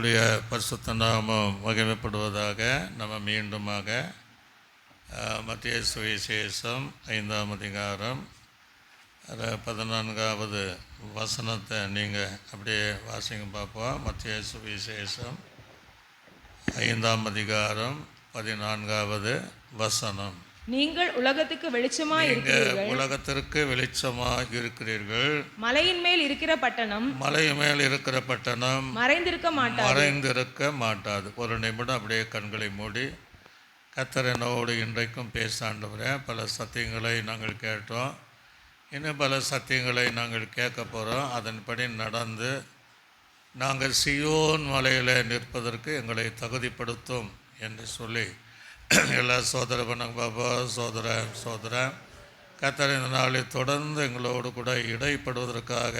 கர்த்தருடைய பரிசுத்த நாமம் மகிமைப்படுவதாக. நம்ம மீண்டுமாக மத்திய சுவிசேஷம் 5ஆம் அதிகாரம் 14வது வசனத்தை நீங்கள் அப்படியே வாசிங்க பார்ப்போம். மத்திய சுவிசேஷம் 5ஆம் அதிகாரம் 14வது வசனம். நீங்கள் உலகத்துக்கு வெளிச்சமாய் இருக்கிறீர்கள். உலகத்திற்கு வெளிச்சமாய் இருக்கிறீர்கள். மலையின் மேல் இருக்கிற பட்டணம் மறைந்திருக்க மாட்டாது. ஒரு நிமிடம் அப்படியே கண்களை மூடி கர்த்தர் என்னோடு இன்றைக்கும் பேச ஆண்டவரே. பல சத்தியங்களை நாங்கள் கேட்டோம், இன்னும் பல சத்தியங்களை நாங்கள் கேட்க போகிறோம். அதன்படி நடந்து நாங்கள் சீயோன் மலையில் நிற்பதற்கு எங்களை தகுதிப்படுத்தும் என்று சொல்லி எல்லா சோதர பண்ணங்க பாபா, சோதர கர்த்தர் இந்த நாளில் தொடர்ந்து எங்களோடு கூட இடைப்படுவதற்காக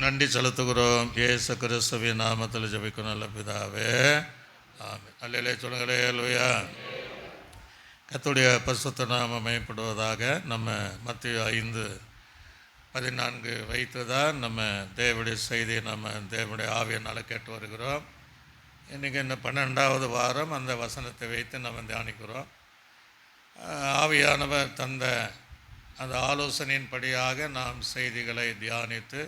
நன்றி செலுத்துகிறோம். இயேசு கிறிஸ்துவின் நாமத்தில் ஜெபிக்கும் நல்ல பிதாவே, ஆமென். அல்லேலூயா சொல்லுங்களே. அல்லேலூயா. கர்த்தருடைய பரிசுத்த நாமம் மகிமைப்படுவதாக. நம்ம மத்தேயு 5:14 வைத்து தான் நம்ம தேவனுடைய செய்தியை நம்ம தேவனுடைய ஆவியினால் கேட்டு வருகிறோம். இன்றைக்கி இந்த 12வது வாரம் அந்த வசனத்தை வைத்து நம்ம தியானிக்கிறோம். ஆவியானவர் தந்த அந்த ஆலோசனையின்படியாக நாம் செய்திகளை தியானித்து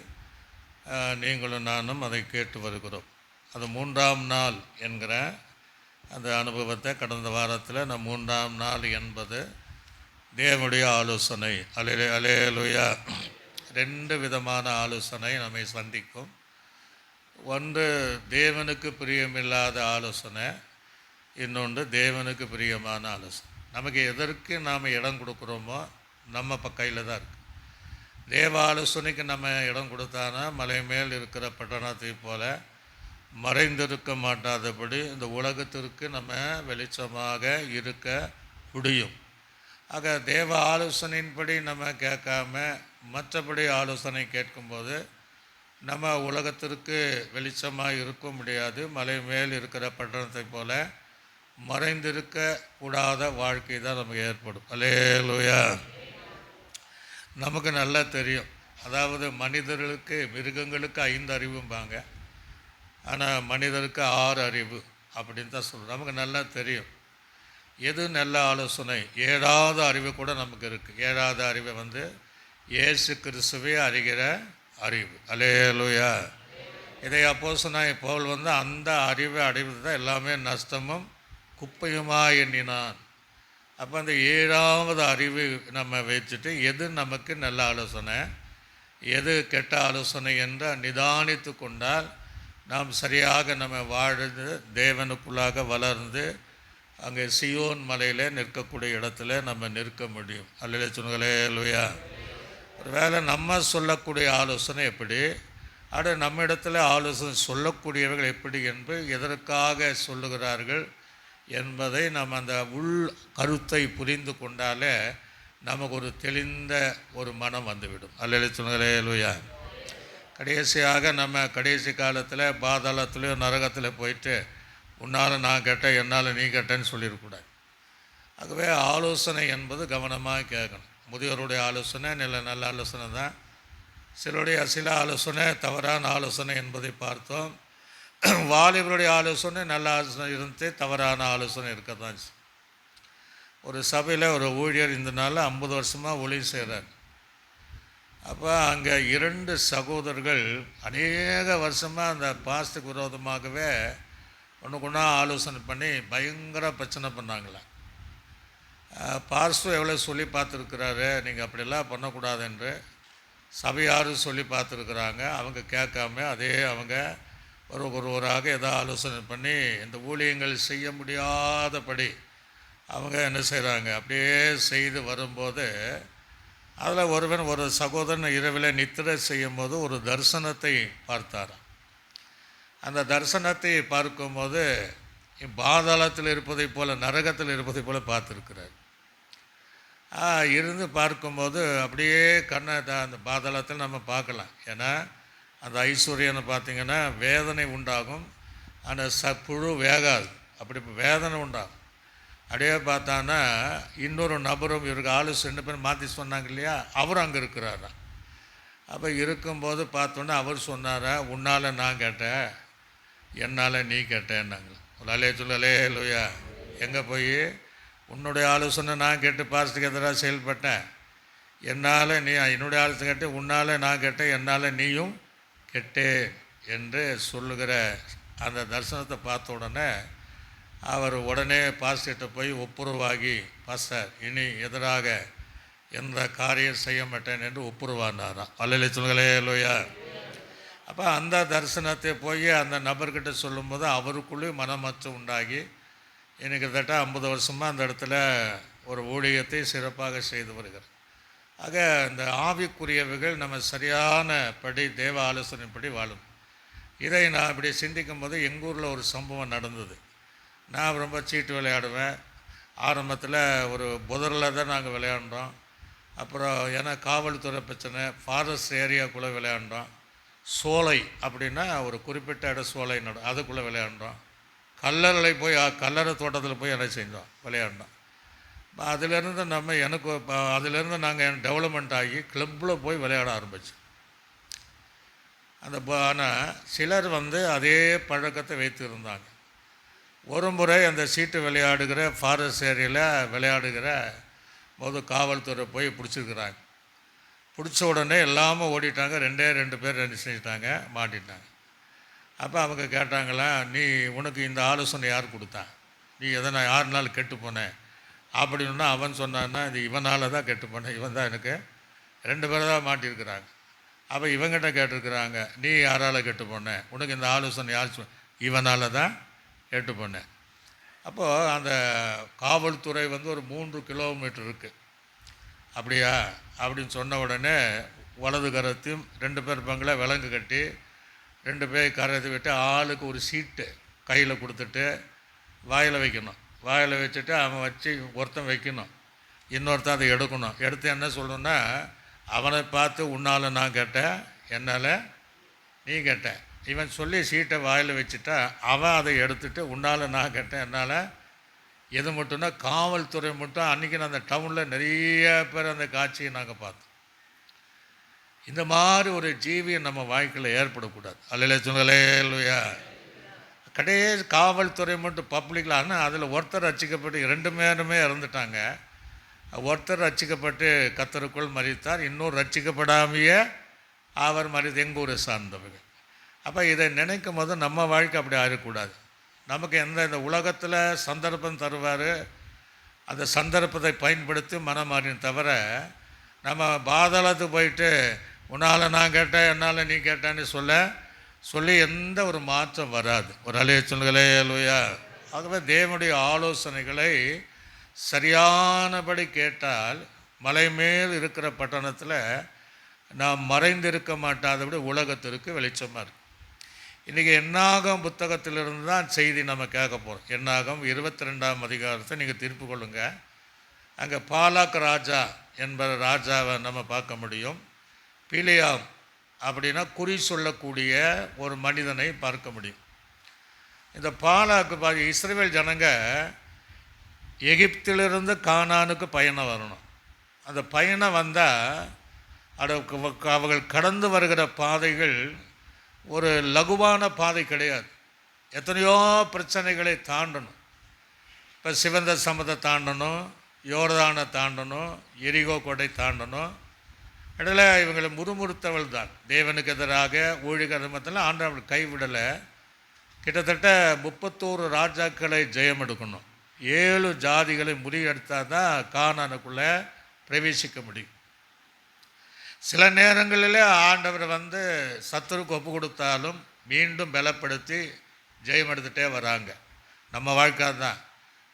நீங்களும் நானும் அதை கேட்டு வருகிறோம். அது 3ஆம் நாள் என்கிற அந்த அனுபவத்தை கடந்த வாரத்தில் நம்ம 3ஆம் நாள் என்பது தேவனுடைய ஆலோசனை. அல்லேலூயா. 2 விதமான ஆலோசனை நம்மை சந்திக்கும். ஒன்று தேவனுக்கு பிரியமில்லாத ஆலோசனை, இன்னொன்று தேவனுக்கு பிரியமான ஆலோசனை. நமக்கு எதற்கு நாம் இடம் கொடுக்குறோமோ நம்ம கையில் தான் இருக்குது. தேவ ஆலோசனைக்கு நம்ம இடம் கொடுத்தானா மலை மேல் இருக்கிற பட்டணத்தை போல மறைந்திருக்க மாட்டாதபடி இந்த உலகத்திற்கு நம்ம வெளிச்சமாக இருக்க முடியும். ஆக தேவ ஆலோசனையின்படி நம்ம கேட்காம மற்றபடி ஆலோசனை கேட்கும்போது நம்ம உலகத்திற்கு வெளிச்சமாக இருக்க முடியாது. மலை மேல் இருக்கிற பட்டணத்தை போல மறைந்திருக்க கூடாத வாழ்க்கை தான் நமக்கு ஏற்படும். அல்லேலூயா. நமக்கு நல்லா தெரியும், அதாவது மனிதர்களுக்கு மிருகங்களுக்கு 5 அறிவும்பாங்க, ஆனால் மனிதருக்கு 6 அறிவு அப்படின்னு தான் சொல்கிறோம். நமக்கு நல்லா தெரியும் எது நல்ல ஆலோசனை. 7வது அறிவு கூட நமக்கு இருக்குது. 7வது அறிவை இயேசு கிறிஸ்துவை அறிகிற அறிவு. அல்லேலூயா. இதை அப்போஸ்தலனாகிய பவுல் அந்த அறிவை அடைவது தான் எல்லாமே நஷ்டமும் குப்பையுமாக எண்ணினான். அப்போ அந்த 7வது அறிவு நம்ம வச்சுட்டு எது நமக்கு நல்ல ஆலோசனை, எது கெட்ட ஆலோசனை என்று நிதானித்து கொண்டால் நாம் சரியாக நம்ம வாழ்ந்து தேவனுக்குள்ளாக வளர்ந்து அங்கே சீயோன் மலையில் நிற்கக்கூடிய இடத்துல நம்ம நிற்க முடியும். அல்லேலூயா சொல்லுங்களே. அல்லேலூயா. ஒரு வேளை நம்ம சொல்லக்கூடிய ஆலோசனை எப்படி, நம்ம இடத்துல ஆலோசனை சொல்லக்கூடியவர்கள் எப்படி என்று எதற்காக சொல்லுகிறார்கள் என்பதை நம்ம அந்த உள் கருத்தை புரிந்து கொண்டாலே நமக்கு ஒரு தெளிந்த ஒரு மனம் வந்துவிடும். அல்லேலூயா சொல்லுங்களே. அல்லேலூயா. கடைசியாக நம்ம கடைசி காலத்தில் பாதாளத்துலேயோ நரகத்தில் போயிட்டு உன்னால் நான் கேட்டேன் என்னால் நீ கேட்டேன்னு சொல்லிடக்கூடாது. ஆகவே ஆலோசனை என்பது கவனமாக கேட்கணும். முதியோருடைய ஆலோசனை நல்ல ஆலோசனை தான். சில ஆலோசனை தவறான ஆலோசனை என்பதை பார்த்தோம். வாலிபருடைய ஆலோசனை நல்ல ஆலோசனை இருந்து தவறான ஆலோசனை இருக்க தான். ஒரு சபையில் ஒரு ஊழியர் இந்த நாளில் 50 வருஷமாக ஊழியம் செய்கிறார். அப்போ அங்கே 2 சகோதரர்கள் அநேக வருஷமாக அந்த பாஸ்துக்கு விரோதமாகவே ஒன்றுக்குன்னா ஆலோசனை பண்ணி பயங்கர பிரச்சனை பண்ணாங்களே. பாஸ்டர் எவ்வளோ சொல்லி பார்த்துருக்குறாரு, நீங்கள் அப்படிலாம் பண்ணக்கூடாது என்று சபையாரும் சொல்லி பார்த்துருக்குறாங்க. அவங்க கேட்காம அதே அவங்க ஒருவராக ஏதோ ஆலோசனை பண்ணி இந்த ஊழியங்கள் செய்ய முடியாதபடி அவங்க என்ன செய்கிறாங்க, அப்படியே செய்து வரும்போது அதில் ஒரு சகோதரன் இரவில் நித்திரை செய்யும்போது ஒரு தரிசனத்தை பார்த்தாராம். அந்த தரிசனத்தை பார்க்கும்போது பாதாளத்தில் இருப்பதை போல் நரகத்தில் இருப்பதை போல் பார்த்துருக்கிறார். இருந்து பார்க்கும்போது அப்படியே கண்ணை அந்த பாதாளத்தில் நம்ம பார்க்கலாம். ஏன்னா அந்த ஐஸ்வர்யனை பார்த்திங்கன்னா வேதனை உண்டாகும், அந்த புழு வேகாது, அப்படி வேதனை உண்டாகும். அப்படியே பார்த்தான்னா இன்னொரு நபரும் இவருக்கு ஆளு 2 பேர் மாற்றி சொன்னாங்க இல்லையா, அவரும் அங்கே இருக்கிறாரா. அப்போ இருக்கும்போது பார்த்தோன்னே அவர் சொன்னாரா, உன்னால் நான் கேட்டேன், என்னால் நீ கேட்டேன்னாங்க. ஒரு அலே சொல்லலே லோயா. எங்கே போய் உன்னுடைய ஆலோசனை நான் கேட்டு பாஸ்ட்டுக்கு எதிராக செயல்பட்டேன், என்னால் நீ என்னுடைய ஆலோசனை கேட்டு உன்னால் நான் கேட்டேன், என்னால் நீயும் கெட்டே என்று சொல்லுகிற அந்த தரிசனத்தை பார்த்த உடனே அவர் உடனே பாஸ்டர்கிட்ட போய் ஒப்புரவாகி, பாஸ்டர் இனி எதிராக எந்த காரியம் செய்ய மாட்டேன் என்று ஒப்புரவானாராம். அல்லேலூயா சொல்லுங்களே லோயா. அப்போ அந்த தரிசனத்தை போய் அந்த நபர்கிட்ட சொல்லும்போது அவருக்குள்ளே மனமாற்றம் உண்டாகி எனக்கு கிட்டத்தட்ட 50 வருஷமாக அந்த இடத்துல ஒரு ஊழியத்தை சிறப்பாக செய்து வருகிறார். ஆக இந்த ஆவிக்குரியவைகள் நம்ம சரியான படி தேவ ஆலோசனைப்படி வாழும். இதை நான் இப்படி சிந்திக்கும் போது எங்கள் ஊரில் ஒரு சம்பவம் நடந்தது. நான் ரொம்ப சீட்டு விளையாடுவேன். ஆரம்பத்தில் ஒரு புதரில் தான் நாங்கள் விளையாண்டோம். அப்புறம் ஏன்னா காவல்துறை பிரச்சனை, ஃபாரஸ்ட் ஏரியாக்குள்ளே விளையாண்டோம். சோலை அப்படின்னா ஒரு குறிப்பிட்ட இடம் சோலை அதுக்குள்ளே விளையாண்டோம். கல்லறை போய் கல்லறை தோட்டத்தில் போய் என்ன செஞ்சோம், விளையாண்டோம். அதிலேருந்து அதிலேருந்து நாங்கள் டெவலப்மெண்ட் ஆகி கிளப்பில் போய் விளையாட ஆரம்பித்தோம். ஆனால் சிலர் அதே பழக்கத்தை வைத்து இருந்தாங்க. ஒரு முறை அந்த சீட்டு விளையாடுகிற ஃபாரஸ்ட் ஏரியாவில் விளையாடுகிற போது காவல்துறை போய் பிடிச்சிருக்கிறாங்க. பிடிச்ச உடனே எல்லாமே ஓடிட்டாங்க. 2 பேர் என்ன செஞ்சிட்டாங்க, மாட்டிட்டாங்க. அப்போ அவங்க கேட்டாங்களா, நீ உனக்கு இந்த ஆலோசனை யார் கொடுத்தா, நீ எதனா யாருனாலும் கெட்டு போனேன் அப்படின்னா அவன் சொன்னான்னா, இது இவனால் தான் கெட்டு போனேன், இவன் தான் எனக்கு 2 பேர் தான் மாட்டியிருக்கிறாங்க. அப்போ இவங்கிட்ட கேட்டிருக்கிறாங்க, நீ யாரால் கெட்டு போனேன், உனக்கு இந்த ஆலோசனை யார் இவனால் தான் கெட்டு போனேன். அப்போது அந்த காவல்துறை ஒரு 3 கிலோமீட்டர் இருக்குது. அப்படியா அப்படின்னு சொன்ன உடனே வலது கரத்தையும் 2 பேர் பங்கள விலங்கு கட்டி 2 பேர் கரத்தை விட்டு ஆளுக்கு ஒரு சீட்டு கையில் கொடுத்துட்டு வாயில் வைக்கணும். வாயில் வச்சுட்டு அவன் வச்சு ஒருத்தன் வைக்கணும், இன்னொருத்தன் அதை எடுக்கணும். எடுத்து என்ன சொல்லணுன்னா, அவனை பார்த்து உன்னால் நான் கேட்டேன், என்னால் நீ கேட்டேன். இவன் சொல்லி சீட்டை வாயில் வச்சுட்டா அவன் அதை எடுத்துகிட்டு உன்னால் நான் கேட்டேன், என்னால் எது மட்டும்னா காவல்துறை மட்டும். அன்றைக்கி அந்த டவுனில் நிறைய பேர் அந்த காட்சியை நாங்கள் பார்த்தோம். இந்த மாதிரி ஒரு ஜீவியம் நம்ம வாழ்க்கையில் ஏற்படக்கூடாது. அல்லேலூயா சொல்லுங்களே லூயா. கடைசி காவல்துறை மட்டும் பப்ளிக்கில். ஆனால் அதில் ஒருத்தர் ரட்சிக்கப்பட்டு 2 பேருமே இறந்துட்டாங்க. ஒருத்தர் ரட்சிக்கப்பட்டு கர்த்தருக்குள் மரித்தார், இன்னொரு ரட்சிக்கப்படாமையே அவர் மரித்து எங்கள் ஊரை சார்ந்தவர்கள். அப்போ இதை நினைக்கும் போது நம்ம வாழ்க்கை அப்படி ஆகக்கூடாது. நமக்கு இந்த உலகத்தில் சந்தர்ப்பம் தருவார், அந்த சந்தர்ப்பத்தை பயன்படுத்தி மனமாறின தவிர நம்ம பாதாளத்துக்கு போயிட்டு உன்னால் நான் கேட்டேன், என்னால் நீ கேட்டேன்னு சொல்லி எந்த ஒரு மாற்றம் வராது. ஒரு அலைய சொல்லுங்களே லூயா. ஆகவே தேவனுடைய ஆலோசனைகளை சரியானபடி கேட்டால் மலை மேல் இருக்கிற பட்டணத்தில் நாம் மறைந்திருக்க மாட்டாதபடி உலகத்திற்கு வெளிச்சமாக இருக்கும். இன்றைக்கி என்னாகம் புத்தகத்திலிருந்து தான் செய்தி நம்ம கேட்க போகிறோம். என்னாகம் 22ஆம் அதிகாரத்தை நீங்கள் திருப்பி கொள்ளுங்க. அங்கே பாலாக் ராஜா என்பது ராஜாவை நம்ம பார்க்க முடியும். பிலியாம் அப்படின்னா குறி சொல்லக்கூடிய ஒரு மனிதனை பார்க்க முடியும். இந்த பாலாக்கு இஸ்ரவேல் ஜனங்க எகிப்திலிருந்து கானானுக்கு பயணம் வரணும். அந்த பயணம் வந்தால் அவர்கள் கடந்து வருகிற பாதைகள் ஒரு லகுவான பாதை கிடையாது. எத்தனையோ பிரச்சனைகளை தாண்டணும். இப்போ சிவந்த சமத்தை தாண்டணும், யோர்தானை தாண்டணும், எரிகோ கோட்டை தாண்டணும். இடையில இவங்களை முறுமுறுத்தவள் தான் தேவனுக்கு எதிராக ஊழிகர்மத்தில் ஆண்டவர்கள் கைவிடலை. கிட்டத்தட்ட 31 ராஜாக்களை ஜெயம் எடுக்கணும். 7 ஜாதிகளை முறியெடுத்தால் தான் கானானுக்குள்ளே பிரவேசிக்க முடியும். சில நேரங்களில் ஆண்டவர் சத்துருக்கு ஒப்பு கொடுத்தாலும் மீண்டும் பலப்படுத்தி ஜெயம் எடுத்துகிட்டே வராங்க. நம்ம வாழ்க்கை தான்.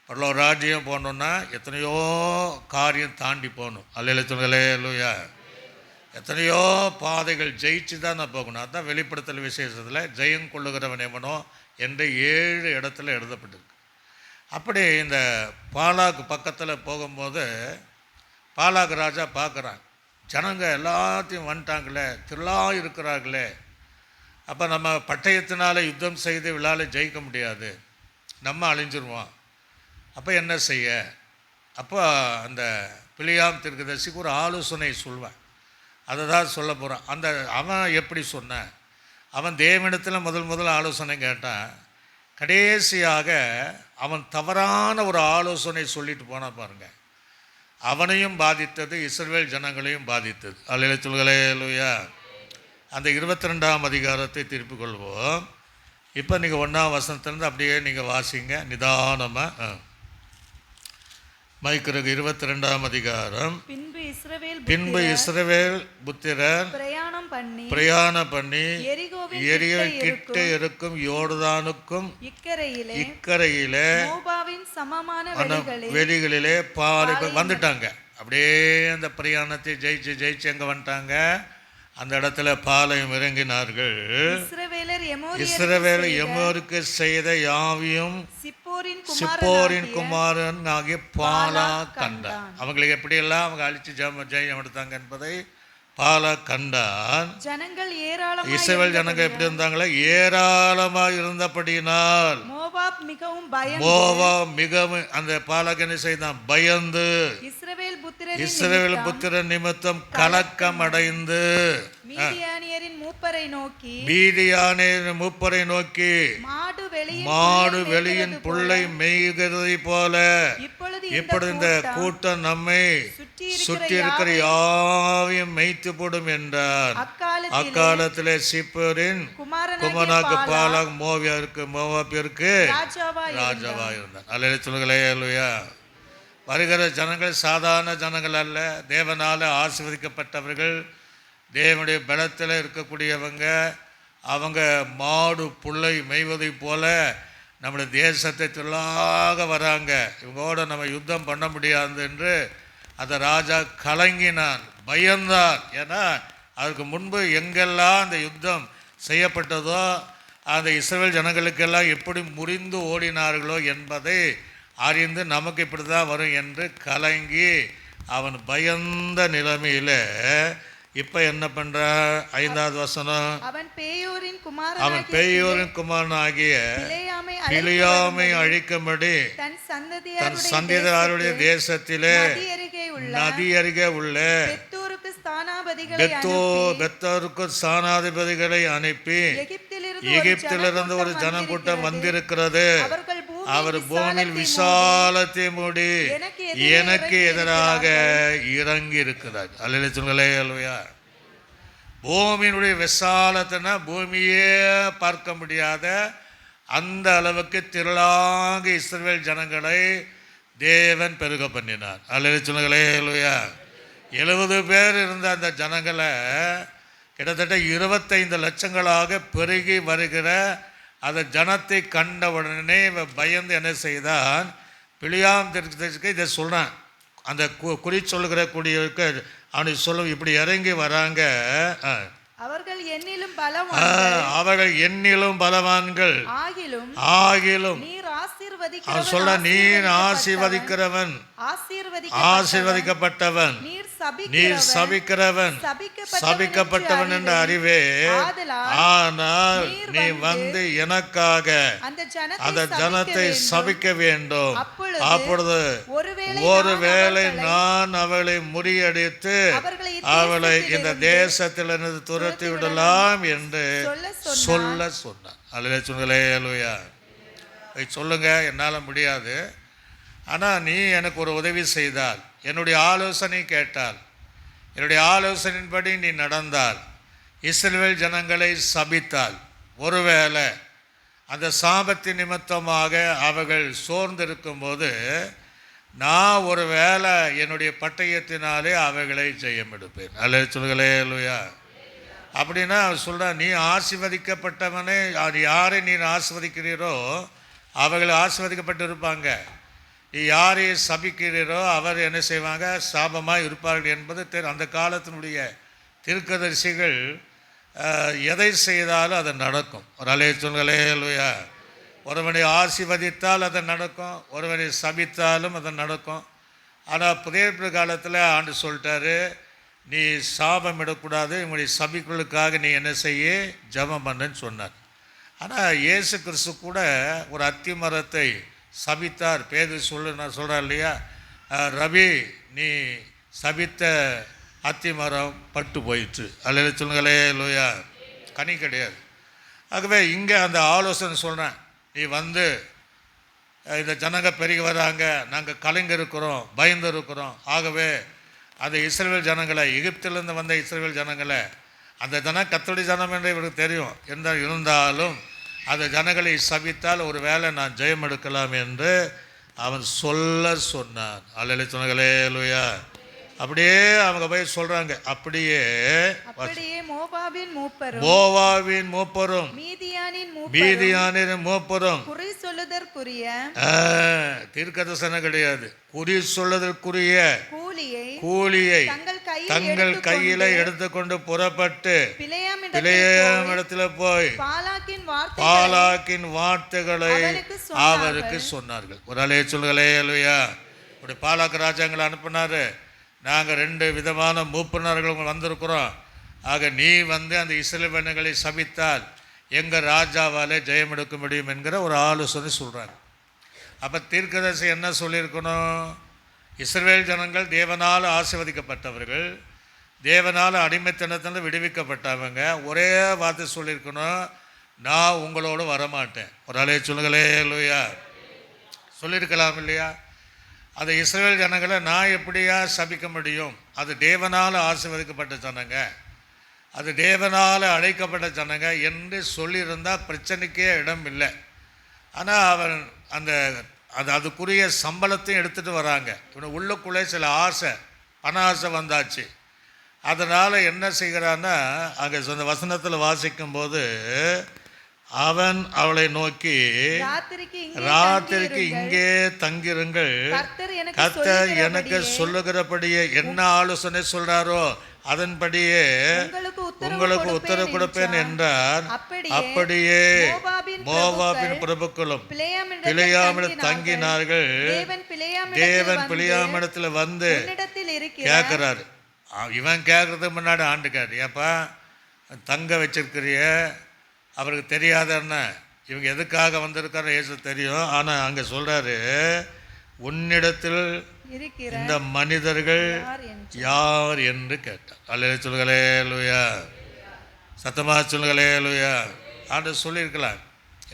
பரலோக ராஜ்யம் போகணுன்னா எத்தனையோ காரியம் தாண்டி போகணும். அல்லேலூயா சொல்லுங்களே லூயா. எத்தனையோ பாதைகள் ஜெயிச்சு தான் நான் போகணும். அதுதான் வெளிப்படுத்தல் விசேஷத்தில் ஜெயம் கொள்ளுகிறவன் எவனோ என்று 7 இடத்துல எழுதப்பட்டிருக்கு. அப்படி இந்த பாலாக்கு பக்கத்தில் போகும்போது பாலாக்கு ராஜா பார்க்குறான், ஜனங்க எல்லாத்தையும் வந்துட்டாங்களே, திரளாக இருக்கிறார்களே, அப்போ நம்ம பட்டயத்தினால் யுத்தம் செய்து விழாவில் ஜெயிக்க முடியாது, நம்ம அழிஞ்சிருவோம். அப்போ என்ன செய்ய? அப்போ அந்த பிலியாம் தீர்க்கதரிசிக்கு ஒரு ஆலோசனை சொல்வேன். அதை தான் சொல்ல போகிறான். அவன் எப்படி சொன்னான், அவன் தேவனிடத்தில் முதல் ஆலோசனை கேட்டான். கடைசியாக அவன் தவறான ஒரு ஆலோசனை சொல்லிட்டு போனான் பாருங்க. அவனையும் பாதித்தது, இஸ்ரவேல் ஜனங்களையும் பாதித்தது. அல்லேலூயா. அந்த 22ஆம் அதிகாரத்தை திருப்பிக் கொள்வோம். இப்போ நீங்கள் 1ஆம் வசனத்திலிருந்து அப்படியே நீங்கள் வாசிங்க நிதானமாக. மைக்கிறது 22ஆம் அதிகாரம். பின்பு இஸ்ரவேல் புத்திரர் பிரயாணம் பண்ணி எரியோ கிட்ட இருக்கும் யோர்தானுக்கும் இக்கரையிலே வெளிகளிலே பாலை வந்துட்டாங்க. அப்படியே அந்த பிரயாணத்தை ஜெயிச்சு எங்க வந்துட்டாங்க, அந்த இடத்துல பாளையம் இறங்கினார்கள். இஸ்ரவேல் எமோருக்கு செய்த யாவையும் சிப்போரின் குமாரன் ஆகிய பாலா கண்டான். அவங்களுக்கு எப்படியெல்லாம் அவங்க அழிச்சு ஜெயம் எடுத்தாங்க என்பதை பாலா கண்டான். இஸ்ரவேல் ஜனங்கள் எப்படி இருந்தாங்களா? ஏராளமா இருந்தபடியினால் மோவாப் மிகவும் அந்த பாலாக் என்ன செய்தான்? பயந்து இஸ்ரவேல் புத்திரன் நிமித்தம் கலக்கம் அடைந்து மீதியானியரின் மூப்பரை நோக்கி மாடு வெளியின் புல்லை மேய்கிறதை போல இப்பொழுது இந்த கூட்டம் நம்மை சுற்றி இருக்கிற யாவையும் மேய்த்து போடும் என்றார். அக்காலத்திலே சிப்போரின் குமாரனாக பாலாக் மோவாபிற்கு ராஜாவா இருந்தார். அல்லேலூயா. வருகிற ஜனங்கள் சாதாரண ஜனங்கள் அல்ல, தேவனால் ஆசீர்வதிக்கப்பட்டவர்கள், தேவனுடைய பலத்தில் இருக்கக்கூடியவங்க. அவங்க மாடு புல்லை மேய்வதை போல நம்முடைய தேசத்தை தொல்லாக வராங்க. இவங்களோட நம்ம யுத்தம் பண்ண முடியாது என்று அந்த ராஜா கலங்கினான், பயந்தான். ஏன்னா அதுக்கு முன்பு எங்கெல்லாம் அந்த யுத்தம் செய்யப்பட்டதோ அந்த இஸ்ரவேல் ஜனங்களுக்கெல்லாம் எப்படி முறிந்து ஓடினார்களோ என்பதை அறிந்து நமக்கு இப்படி தான் வரும் என்று கலங்கி அவன் பயந்த நிலைமையில் இப்போ என்ன பண்ற? 5வது வசனம். அவன் பேயோரின் குமாரன் ஆகிய பிலியாமை அழிக்கும்படி தன் சந்ததியாருடைய தேசத்திலே நதி அருகே உள்ள பெத்தோருக்கு ஸ்தானாதிபதிகளை அனுப்பி எகிப்திலிருந்து ஒரு ஜனக்கூட்டம் வந்திருக்கிறது. அவர் பூமியில் விசாலத்தை மூடி எனக்கு எதிராக இறங்கி இருக்கிறார். அல்லேலூயா. பூமியினுடைய விசாலத்தைனா பூமியே பார்க்க முடியாத அந்த அளவுக்கு திரளாக இஸ்ரவேல் ஜனங்களை தேவன் பெருக பண்ணினார். அல்லேலூயா. 70 பேர் இருந்த அந்த ஜனங்களை கிட்டத்தட்ட 25 லட்சங்களாக பெருகி வருகிற அந்த ஜனத்தை கண்ட உடனே பயந்து என்ன செய்தான்? பிலியாம் தீர்க்கதரிசிக்கு இதை சொல்கிறான். அந்த குறி சொல்லுகிற கூடியவருக்கு அவனுக்கு சொல்ல இப்படி இறங்கி வராங்க. அவர்கள் எண்ணிலும் பலவான்கள் ஆகிலும் அவன் சொல்ல, நீர் ஆசீர்வதிக்கிறவன் ஆசீர்வதிக்கப்பட்டவன், நீர் சபிக்கிறவன் சபிக்கப்பட்டவன் என்ற அறிவே. ஆனால் நீ வந்து எனக்காக அந்த ஜனத்தை சபிக்க வேண்டும். அப்பொழுது ஒருவேளை நான் அவளை முறியடித்து அவளை இந்த தேசத்திலிருந்து துரத்தி விடலாம் என்று சொல்ல சொன்னான். அல்லேலூயா. சொல்லுங்க, என்னால் முடியாது, ஆனால் நீ எனக்கு ஒரு உதவி செய்தால், என்னுடைய ஆலோசனை கேட்டால், என்னுடைய ஆலோசனையின்படி நீ நடந்தால், இஸ்ரவேல் ஜனங்களை சபித்தால், ஒருவேளை அந்த சாபத்தின் நிமித்தமாக அவர்கள் சோர்ந்திருக்கும்போது நான் ஒரு வேளை என்னுடைய பட்டயத்தினாலே அவர்களை ஜெயம் எடுப்பேன். அல்லேலூயா. அப்படின்னா சொல்கிறான், நீ ஆசீர்வதிக்கப்பட்டவனே, அது யாரை நீ ஆசீர்வதிக்கிறீரோ அவர்கள் ஆசீர்வதிக்கப்பட்டு இருப்பாங்க. யாரை சபிக்கிறீரோ அவர் என்ன செய்வாங்க? சாபமாக இருப்பார்கள் என்பது அந்த காலத்தினுடைய தீர்க்கதரிசிகள் எதை செய்தாலும் அது நடக்கும். ஒரு அல்லேலூயா. ஒருவனை ஆசீர்வதித்தால் அது நடக்கும், ஒருவனை சபித்தாலும் அது நடக்கும். ஆனால் புதிய காலத்தில் ஆண்டு சொல்லிட்டாரு, நீ சாபம் இடக்கூடாது, உங்களுடைய சபிகளுக்காக நீ என்ன செய்ய ஜெபம் பண்ணுன்னு சொன்னார். ஆனால் இயேசு கிறிஸ்து கூட ஒரு அத்தி மரத்தை சபித்தார். பேதுரு சொல்கிறார் இல்லையா, ரவி நீ சபித்த அத்தி மரம் பட்டு போயிற்று. அல்லேலூயா. கனி கிடையாது. ஆகவே இங்கே அந்த ஆலோசனை சொல்கிறேன், நீ வந்து இந்த ஜனங்க பெருகி வராங்க, நாங்கள் கலங்கி இருக்கிறோம், பயந்து இருக்கிறோம். ஆகவே அந்த இஸ்ரவேல் ஜனங்களை, எகிப்திலிருந்து வந்த இஸ்ரவேல் ஜனங்களை, அந்த ஜனம் கர்த்தருடைய ஜனம் என்று இவருக்கு தெரியும், இருந்தாலும் அந்த ஜனங்களை சபித்தால் ஒரு வேளை நான் ஜெயம் எடுக்கலாம் என்று அவன் சொன்னான். அல்லேலூயா சொன்னங்களே லூயா. அப்படியே அவங்க போய் சொல்றாங்க. அப்படியே மோவாபின் மூப்பரும் மீதியானின் மூப்பரும் குறி சொல்லுதற்குரிய தீர்க்கதரிசனம் கிடையாது, குறி சொல்லுதற்குரிய கூலியை தங்கள் கையில எடுத்துக்கொண்டு புறப்பட்டு பிலேயாம் இடத்துல போய் பாலாக்கின் வார்த்தைகளை அவருக்கு சொன்னார்கள். ஒரு அலைய சொல்லுங்களே அல்லையா. இப்படி பாலாக்கு ராஜாங்களை அனுப்பினாரு. நாங்கள் 2 விதமான மூப்பினர்கள் வந்திருக்கிறோம். ஆக நீ வந்து அந்த இஸ்ரவேல் ஜனங்களை சபித்தால் எங்கள் ராஜாவால் ஜெயம் எடுக்க முடியும் என்கிற ஒரு ஆலோசனை சொல்கிறாங்க. அப்போ தீர்க்கதரிசி என்ன சொல்லியிருக்கணும்? இஸ்ரவேல் ஜனங்கள் தேவனால் ஆசீர்வதிக்கப்பட்டவர்கள், தேவனால் அடிமைத்தனத்தில் விடுவிக்கப்பட்டவங்க. ஒரே வார்த்தை சொல்லியிருக்கணும், நான் உங்களோடு வரமாட்டேன். ஒரு அலைய சொல்லுங்களே இல்லையா. சொல்லியிருக்கலாம் இல்லையா? அந்த இஸ்ரவேல் ஜனங்களை நான் எப்படியா சபிக்க முடியும்? அது தேவனால் ஆசீர்வதிக்கப்பட்ட ஜனங்க, அது தேவனால் அழைக்கப்பட்ட ஜனங்க என்று சொல்லியிருந்தால் பிரச்சனைக்கே இடம் இல்லை. ஆனால் அவன் அதுக்குரிய சம்பளத்தையும் எடுத்துகிட்டு வராங்க. இவன் உள்ளுக்குள்ளே சில ஆசை, பண ஆசை வந்தாச்சு. அதனால் என்ன செய்கிறான்னா, அங்கே அந்த வசனத்தில் வாசிக்கும்போது அவன் அவளை நோக்கி, ராத்திரிக்கு இங்கே தங்கிருங்கள், கர்த்தர் எனக்கு சொல்லுகிறபடியே என்ன ஆலோசனை சொல்றாரோ அதன்படியே உங்களுக்கு உத்தரவு கொடுப்பேன் என்றார். அப்படியே மோவாபின் பிரபுக்களும் பிலேயாமில் தங்கினார்கள். தேவன் பிலேயாமிடத்தில் வந்து கேட்கிறாரு. இவன் கேட்கறதுக்கு முன்னாடி ஆண்டுக்காரு, ஏப்பா தங்க வச்சிருக்கிறிய, அவருக்கு தெரியாதன்னா இவங்க எதுக்காக வந்திருக்காரு இயேசு தெரியும். ஆனால் அங்கே சொல்கிறாரு, உன்னிடத்தில் இந்த மனிதர்கள் யார் என்று கேட்டார். அல்ல சொல்லுங்களே லூயா, சத்தமாக சொல்லுங்களே லூயா. ஆண்டு சொல்லியிருக்கலாம்.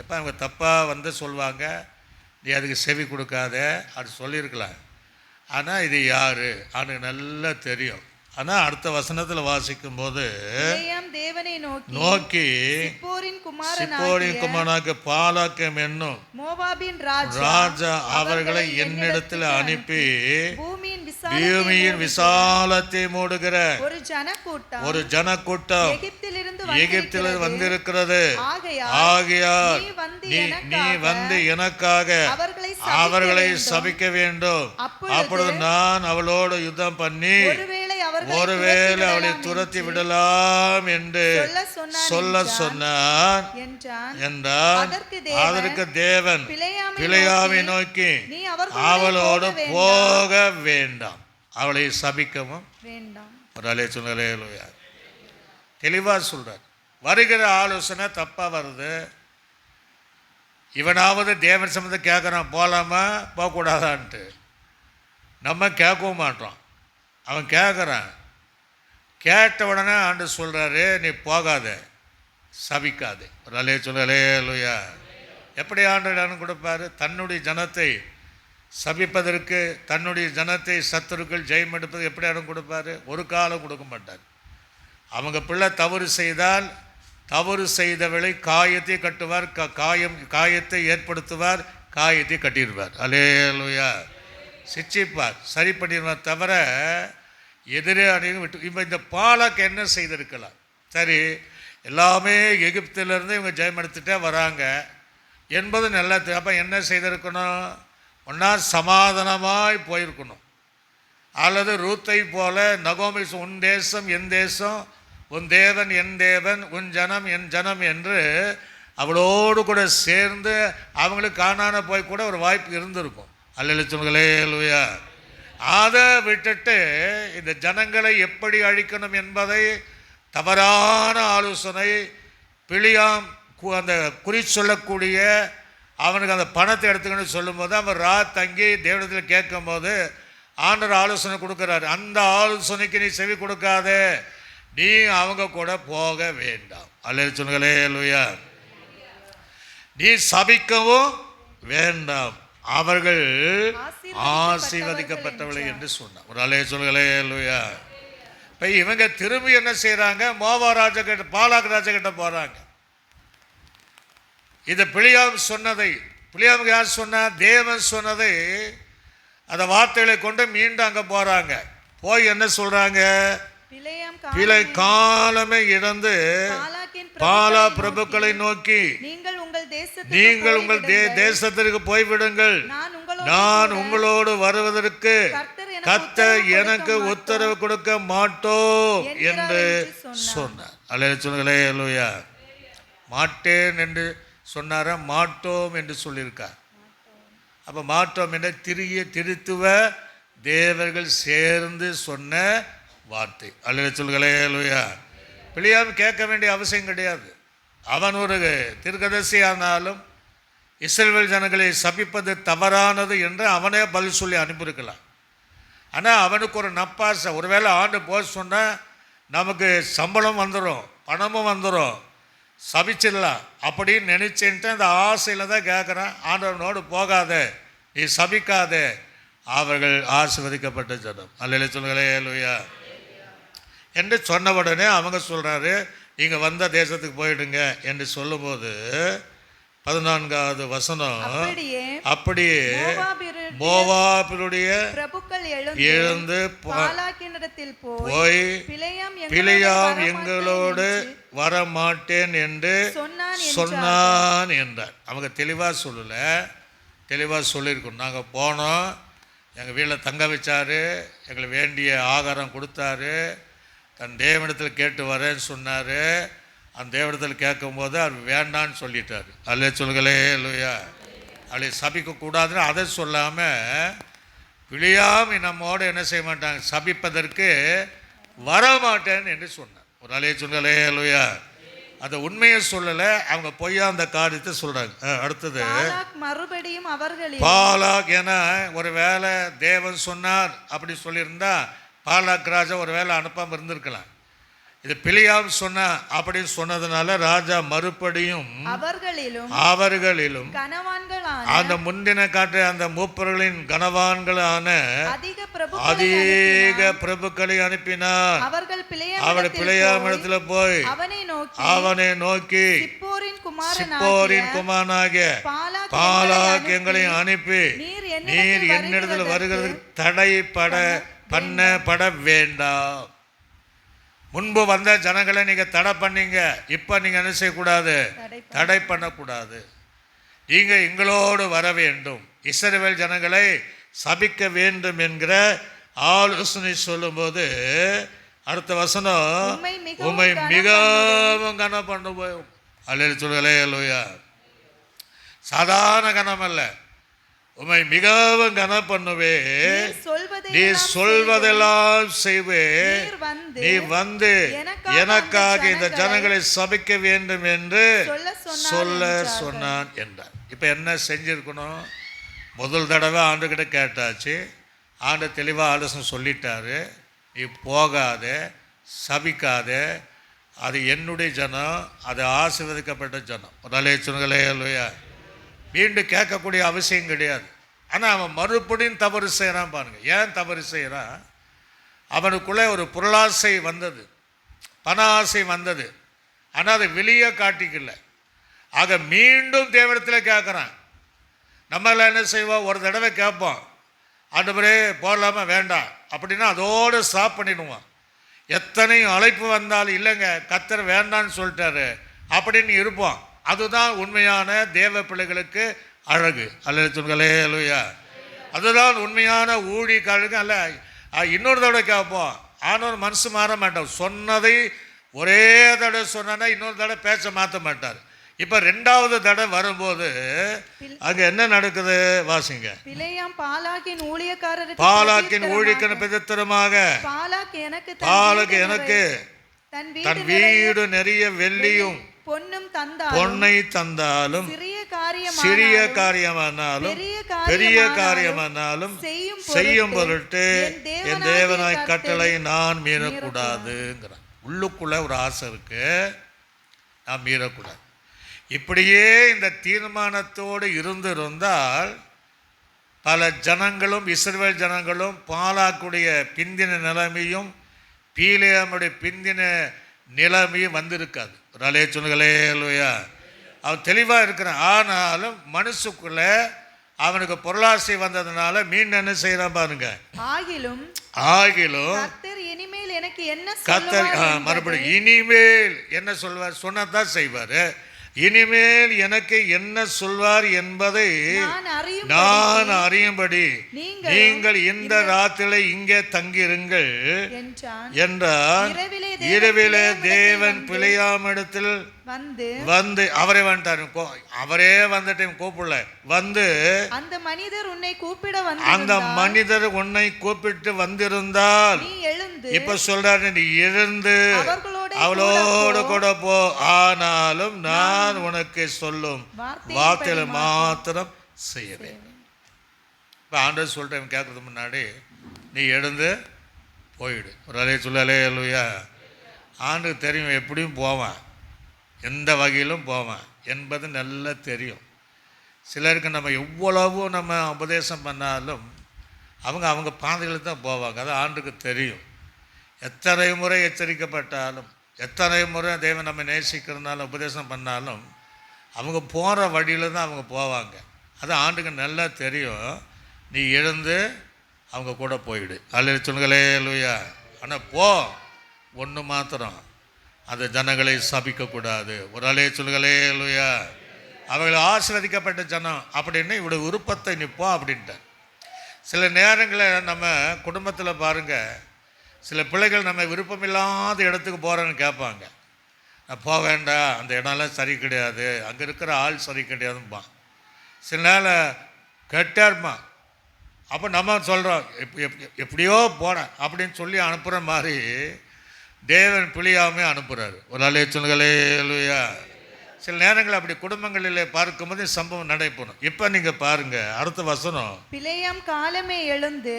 எப்போ அவங்க தப்பாக வந்து சொல்லுவாங்க, நீ அதுக்கு செவி கொடுக்காத, அது சொல்லியிருக்கலாம். ஆனால் இது யார் அவனுக்கு நல்லா தெரியும். ஆனால் அடுத்த வசனத்தில் வாசிக்கும் போது தேவனை நோக்கி சிப்போரின் குமாரனாகிய பாலாக்கம் என்னும் மோவாபின் ராஜா அவர்களை என்னிடத்தில் அனுப்பி பூமியின் விசாலத்தை மூடுகிற ஒரு ஜனக்கூட்டம் எகிப்திலிருந்து வந்திருக்கிறது. ஆகையால் நீ வந்து எனக்காக அவர்களை சபிக்க வேண்டும். அப்பொழுது நான் அவளோடு யுத்தம் பண்ணி ஒருவேளை அவளை துரத்தி விடலாம் என்று சொல்ல சொன்னான் என்றால், அதற்கு தேவன் பிலேயாமை நோக்கி அவளோடு போக வேண்டாம், அவளை சபிக்கவும் வேண்டாம். தெளிவா சொல்றார். வருகிற ஆலோசனை தப்பா வருது. இவனாவது தேவன் சம்பந்தம் கேட்கறான், போலாமா போகக்கூடாதான்ட்டு. நம்ம கேட்கவும் மாட்டோம். அவன் கேட்குறான். கேட்ட உடனே ஆண்டு சொல்கிறாரு, நீ போகாத, சபிக்காதே. ஒரு அலே சொல்லலே லூயா. எப்படி ஆண்டு இடம் கொடுப்பாரு? தன்னுடைய ஜனத்தை சபிப்பதற்கு, தன்னுடைய ஜனத்தை சத்துருக்கள் ஜெயம் எடுப்பது எப்படி இடம் கொடுப்பாரு? ஒரு காலம் கொடுக்க மாட்டார். அவங்க பிள்ளை தவறு செய்தால் தவறு செய்தவளை காயத்தை கட்டுவார், காயத்தை ஏற்படுத்துவார், காயத்தை கட்டிடுவார். அலே லூயா. சிச்சிப்பார், சரி பண்ணிடுவார். தவிர எதிரே அணியும் விட்டு. இப்போ இந்த பாலாக்கு என்ன செய்திருக்கலாம்? சரி, எல்லாமே எகிப்திலிருந்து இவங்க ஜெயம் எடுத்துகிட்டே வராங்க என்பது நல்லா. அப்போ என்ன செய்திருக்கணும்? ஒன்றா சமாதானமாய் போயிருக்கணும், அல்லது ரூத்தை போல நகோமி உன் தேசம் என் தேசம், உன் தேவன் என் தேவன், உன் ஜனம் என் ஜனம் என்று அவளோடு கூட சேர்ந்து அவங்களுக்கு காணான போய் கூட ஒரு வாய்ப்பு இருந்திருக்கும். அல்ல சொல்லுங்களே லூயா. அதை விட்டுட்டு இந்த ஜனங்களை எப்படி அழிக்கணும் என்பதை தவறான ஆலோசனை, பிலியாம் அந்த குறி சொல்லக்கூடிய அவனுக்கு அந்த பணத்தை எடுத்துக்கணும்னு சொல்லும்போது அவன் தங்கி தேவனத்தில் கேட்கும்போது ஆண்டவர் ஆலோசனை கொடுக்குறாரு. அந்த ஆலோசனைக்கு நீ செவி கொடுக்காத, நீ அவங்க கூட போக வேண்டாம். அல்ல சொல்லுங்களே லூயா. நீ சபிக்கவும் வேண்டாம், அவர்கள் ஆசீர்வதிக்கப்பட்டவளை என்று சொன்னார். ஒரு அலைய சொல்களே அல்லையா. இப்போ இவங்க திரும்பி என்ன செய்கிறாங்க, மோவா ராஜா கிட்ட, பாலாக் ராஜா கிட்ட போகிறாங்க. இதை பிலியாம் சொன்னதை, பிலியாமுக்கு யார் சொன்னா, தேவன் சொன்னதை அந்த வார்த்தைகளை கொண்டு மீண்டும் அங்கே போகிறாங்க. போய் என்ன சொல்கிறாங்க, பிழை காலமே இழந்து பாலா பிரபுக்களை நோக்கி நீங்கள் உங்கள் தேசத்திற்கு போய்விடுங்கள், நான் உங்களோடு வருவதற்கு கர்த்தர் எனக்கு உத்தரவு கொடுக்க மாட்டோம் என்று சொன்னார். அல்லேலூயா அல்லேலூயா. மாட்டேன் என்று சொன்னார, மாட்டோம் என்று சொல்லியிருக்கார். அப்போ மாட்டோம் என்ற திருத்துவ தேவர்கள் சேர்ந்து சொன்ன வார்த்தை. அல்லேலூயா. பிலியாம் கேட்க வேண்டிய அவசியம் கிடையாது. அவன் ஒரு தீர்க்கதரிசி ஆனாலும் இஸ்ரவேல் ஜனங்களை சபிப்பது தவறானது என்று அவனே பதில் சொல்லி அனுப்பியிருக்கலாம். ஆனால் அவனுக்கு ஒரு நப்பாசை, ஒருவேளை ஆண்டு போக சொன்னால் நமக்கு சம்பளம் வந்துடும், பணமும் வந்துடும், சபிச்சிடலாம் அப்படின்னு நினச்சின்ட்டு அந்த ஆசையில் தான் கேட்குறான். ஆண்டவனோடு போகாத, நீ சபிக்காத, அவர்கள் ஆசீர்வதிக்கப்பட்ட ஜனம். அல்லேலூயா என்று சொன்ன உடனே அவங்க சொல்கிறாரு, நீங்கள் வந்த தேசத்துக்கு போயிடுங்க என்று சொல்லும்போது 14வது வசனம், அப்படியே மோவாபினுடைய பிரபுக்கள் எழுந்து போய் பிலியாம் எங்களோடு வரமாட்டேன் என்று சொன்னான் என்றார். அவங்க தெளிவாக சொல்லலை, தெளிவாக சொல்லியிருக்கணும். நாங்கள் போனோம், எங்கள் வீட்டில் தங்க வச்சார், எங்களுக்கு வேண்டிய ஆகாரம் கொடுத்தாரு, தன் தேவனிடத்தில் கேட்டு வரேன்னு சொன்னார். அந்த தேவனிடத்தில் கேட்கும்போது அவர் வேண்டான்னு சொல்லிட்டார். அல்லே சொல்களே இல்லையா. அவளை சபிக்கக்கூடாதுன்னு அதை சொல்லாமல் பிலியாம் நம்மோடு என்ன செய்ய மாட்டாங்க, சபிப்பதற்கு வரமாட்டேன் என்று சொன்னார். ஒரு அலைய சொல்களே இல்லையா. அந்த உண்மையை சொல்லலை, அவங்க பொய்யா அந்த காரியத்தை சொல்கிறாங்க. அடுத்தது மறுபடியும் அவர்கள் பாலாக் என ஒரு வேளை தேவன் சொன்னார் அப்படி சொல்லியிருந்தா பாலாக் ராஜா ஒரு வேளை அனுப்பாமல் இருந்திருக்கலாம். இது பிலியாம் சொன்ன அப்படின்னு சொன்னதுனால ராஜா மறுபடியும் அவர்களிலும் அந்த முந்தின காட்டு அந்த மூப்பர்களின் கனவான்களான அதிக பிரபுக்களை அனுப்பினார். அவர் பிலியாம் இடத்துல போய் அவனை நோக்கி, சிப்போரின் குமாரனாகிய பாலாக் எங்களை அனுப்பி நீர் என்னிடத்தில் வருகிறது பண்ணப்பட வேண்டாம். முன்பு வந்த ஜனங்களை நீங்கள் தடை பண்ணீங்க, இப்போ நீங்கள் என்ன செய்யக்கூடாது, தடை பண்ணக்கூடாது. நீங்கள் எங்களோடு வர வேண்டும், இஸ்ரவேல் ஜனங்களை சபிக்க வேண்டும் என்கிற ஆலோசனை சொல்லும்போது அடுத்த வசனம், உம்மை மிகவும் கனம் பண்ணுவோம். அல்லேலூயா சொல்களே அல்லேலூயா. சாதாரண கனம் அல்ல, உம்மை மிகவும் கனம் பண்ணுவே, நீ சொல்வதெல்லாம் செய்வே, நீ வந்து எனக்காக இந்த ஜனங்களை சபிக்க வேண்டும் என்று சொல்ல சொன்னான் என்றார். இப்போ என்ன செஞ்சிருக்கணும், முதல் தடவை ஆண்டுகிட்ட கேட்டாச்சு, ஆண்டு தெளிவாக ஆலோசனை சொல்லிட்டாரு, நீ போகாத, சபிக்காத, அது என்னுடைய ஜனம், அது ஆசீர்வதிக்கப்பட்ட ஜனம். அதனாலே சொன்னங்களே இல்லையா. மீண்டும் கேட்கக்கூடிய அவசியம் கிடையாது. ஆனால் அவன் மறுபடியும் தவறு செய்கிறான் பாருங்கள். ஏன் தவறு செய்கிறான், அவனுக்குள்ளே ஒரு பொருளாசை வந்தது, பண ஆசை வந்தது, ஆனால் அதை வெளியே காட்டிக்கல. ஆக மீண்டும் தேவனிடத்தில் கேட்குறான். நம்மளாம் என்ன செய்வோம், ஒரு தடவை கேட்போம், ஆண்டவரே போடலாமா வேண்டாம் அப்படின்னா அதோடு ஸ்டாப் பண்ணிடுவான். எத்தனை அழைப்பு வந்தாலும் இல்லைங்க கர்த்தர் வேண்டான்னு சொல்லிட்டாரு அப்படின்னு இருப்போம். அதுதான் உண்மையான தேவ பிள்ளைகளுக்கு அழகு. அல்லேலூயா. அதுதான் உண்மையான ஊழியக்காரருக்கு. அல்ல இன்னொரு தடவை கேட்போம், ஆனவர் மனசு மாற மாட்டார். சொன்னதை ஒரே தடவை சொன்னா இன்னொரு தடவை பேச்ச மாற்ற மாட்டார். இப்போ 2வது தடவை வரும்போது அங்கே என்ன நடக்குது வாசிங்க. பாலாக்கின் ஊழியக்காரன் பிதத்திரமாக, பாலாக் எனக்கு தன் வீடு நிறைய வெள்ளியும் பொன்னை தந்தாலும், சிறிய காரியமானாலும் பெரிய காரியமானாலும் செய்யும் பொருட்டு என் தேவனாய் கட்டளை நான் மீறக்கூடாதுங்கிறான். உள்ளுக்குள்ள ஒரு ஆசை இருக்கு, நான் மீறக்கூடாது. இப்படியே இந்த தீர்மானத்தோடு இருந்திருந்தால் பல ஜனங்களும் இஸ்ரவேல் ஜனங்களும் பாலாக்குடைய பிந்தின நிலைமையும் பீலேயாமுடைய பிந்தின நிலைமையும் வந்திருக்காது. ஒரு அலே சொல்லுங்களே இல்லையா? அவன் தெளிவாக இருக்கிறான். ஆனாலும் மனசுக்குள்ள அவனுக்கு பொருளாசை வந்ததுனால மீண்டும் என்ன செய்யறான் பாருங்க. ஆகிலும் கர்த்தர் இனிமேல் எனக்கு என்ன கர்த்தர் மறுபடியும் இனிமேல் என்ன சொல்வார் சொன்னதான் செய்வார். இனிமேல் எனக்கு என்ன சொல்வார் என்பதை நான் அறியும்படி நீங்கள் இந்த ராத்திரில இங்கே தங்கிருங்கள் என்றால் இரவிலே தேவன் பிழையாமிடத்தில் வந்து அவரே வந்துட்டாரு. அவரே வந்துட்டு கூப்பிடல, வந்து அந்த மனிதர் உன்னை கூப்பிட்டு வந்திருந்தால் இப்ப சொல்றாரு, நீ எழுந்து அவளோடு கூட போ, ஆனாலும் நான் உனக்கு சொல்லும் வார்த்தையில மாத்திரம் செய்யவேன். இப்ப ஆண்டவர் சொல்றேன் கேட்கறதுக்கு முன்னாடி நீ எழுந்து போயிடு. ஒரு அலைய சொல்லலே இல்லையா? ஆண்டுக்கு தெரியும் எப்படியும் போவான், எந்த வகையிலும் போவான் என்பது நல்லா தெரியும். சிலருக்கு நம்ம எவ்வளவோ நம்ம உபதேசம் பண்ணாலும் அவங்க பாதையில் தான் போவாங்க. அது ஆண்டுக்கு தெரியும். எத்தனை முறை எச்சரிக்கப்பட்டாலும், எத்தனை முறை தேவன் நம்ம நேசிக்கிறதுனால உபதேசம் பண்ணாலும் அவங்க போகிற வழியில் தான் அவங்க போவாங்க. அது ஆண்டுக்கு நல்லா தெரியும். நீ எழுந்து அவங்க கூட போயிடு. அல்ல சொல்லுங்களே இல்லையா? ஆனால் போ, ஒன்று மாத்திரம், அந்த ஜனங்களை சபிக்கக்கூடாது. ஒரு அலே சொல்லுங்களே இல்லையா? அவர்கள் ஆசீர்வதிக்கப்பட்ட ஜனம் அப்படின்னு இவருடைய விருப்பத்தை நிற்போ அப்படின்ட்டு. சில நேரங்களில் நம்ம குடும்பத்தில் பாருங்கள், சில பிள்ளைகள் நம்ம விருப்பமில்லாத இடத்துக்கு போகிறேன்னு கேட்பாங்க. நான் போக வேண்டாம், அந்த இடம்லாம் சரி கிடையாது, அங்கே இருக்கிற ஆள் சரி கிடையாதும்பான். சில நாள் கெட்டார்பான். அப்போ நம்ம சொல்கிறோம் எப்படியோ போனேன் அப்படின்னு சொல்லி அனுப்புகிற மாதிரி தேவன் பிழையாமே அனுப்புகிறாரு. ஒரு நாளே சொல்லுங்களே இல்லையா? சில நேரங்கள் அப்படி குடும்பங்களில் பார்க்கும்போது சம்பவம் நடைபெறும். இப்போ நீங்கள் பாருங்க அடுத்த வசனம். பிழையாம் காலமே எழுந்து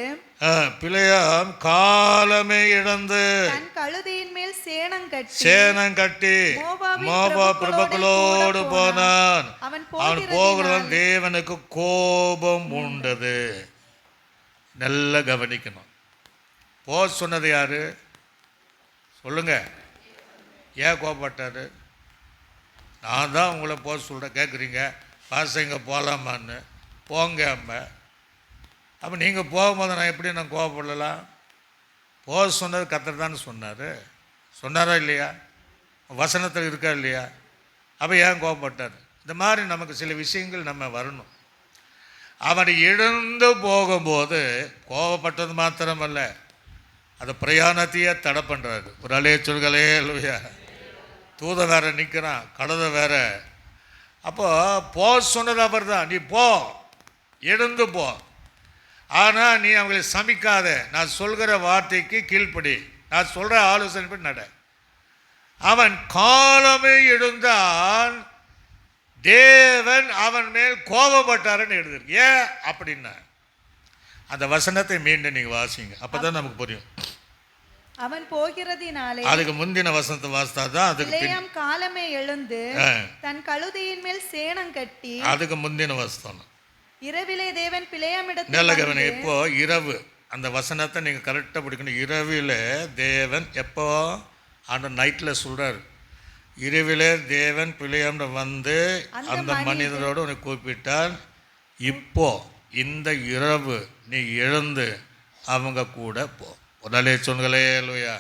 தன் கழுதையின் மேல் சேணம் கட்டி மோவாப் பிரபுக்களோடு போனான். அவன் போகிறது தேவனுக்கு கோபம் உண்டது. நல்லா கவனிக்கணும். சொன்னது யாரு சொல்லுங்க? ஏன் கோபப்பட்டாரு? நான் தான் உங்களை சொல்கிறேன், கேட்குறீங்க பாசங்க போகலாமான்னு. போங்க அம்மா. அப்போ நீங்கள் போகும்போது நான் கோபப்படலாம்? சொன்னது கர்த்தர் தானே சொன்னாரா இல்லையா? வசனத்தில் இருக்கா இல்லையா? அப்போ ஏன் கோபப்பட்டார்? இந்த மாதிரி நமக்கு சில விஷயங்கள் நம்ம வரணும். அவன் எழுந்து போகும்போது கோபப்பட்டது மாத்திரமல்ல, அந்த பிரயாணத்தையே தடை பண்ணுறாரு. ஒரு அலைய சொல்களே இல்லையா? தூத வேற நிற்கிறான், கழுத வேற. அப்போ சொன்னது அவர் தான், நீ போ, எழுந்து போ, ஆனால் நீ அவங்களை சமிக்காத, நான் சொல்கிற வார்த்தைக்கு கீழ்ப்படி, நான் சொல்கிற ஆலோசனை நட. அவன் காலமே எழுந்தான், தேவன் அவன் மேல் கோபப்பட்டாருன்னு எழுதிருக்கு. ஏன் அப்படின்னா அந்த வசனத்தை மீண்டும் நீங்க வாசிங்க, அப்பதான் நமக்கு புரியும். அவன் போகிறதினாலே அதுக்கு முந்தின வசனத்தை வாசித்தா தான் அதுக்கு காலமே எழுந்து தன் கழுதையின் மேல் சேணம் கட்டி, அதுக்கு முந்தின வசனம் இரவிலே தேவன் பிழையாமிடத்தில். நல்ல கவனி. இப்போ இரவு அந்த வசனத்தை நீங்க கரெக்டாக பிடிக்கணும். இரவில தேவன் எப்போ அந்த நைட்டில் சொல்றாரு, இரவிலே தேவன் பிழையாம் வந்து அந்த மனிதரோடு உன்னை கூப்பிட்டால், இப்போ இந்த இரவு நீ எழுந்து அவங்க கூட போ. உடனே சொன்னங்களே இல்லையா?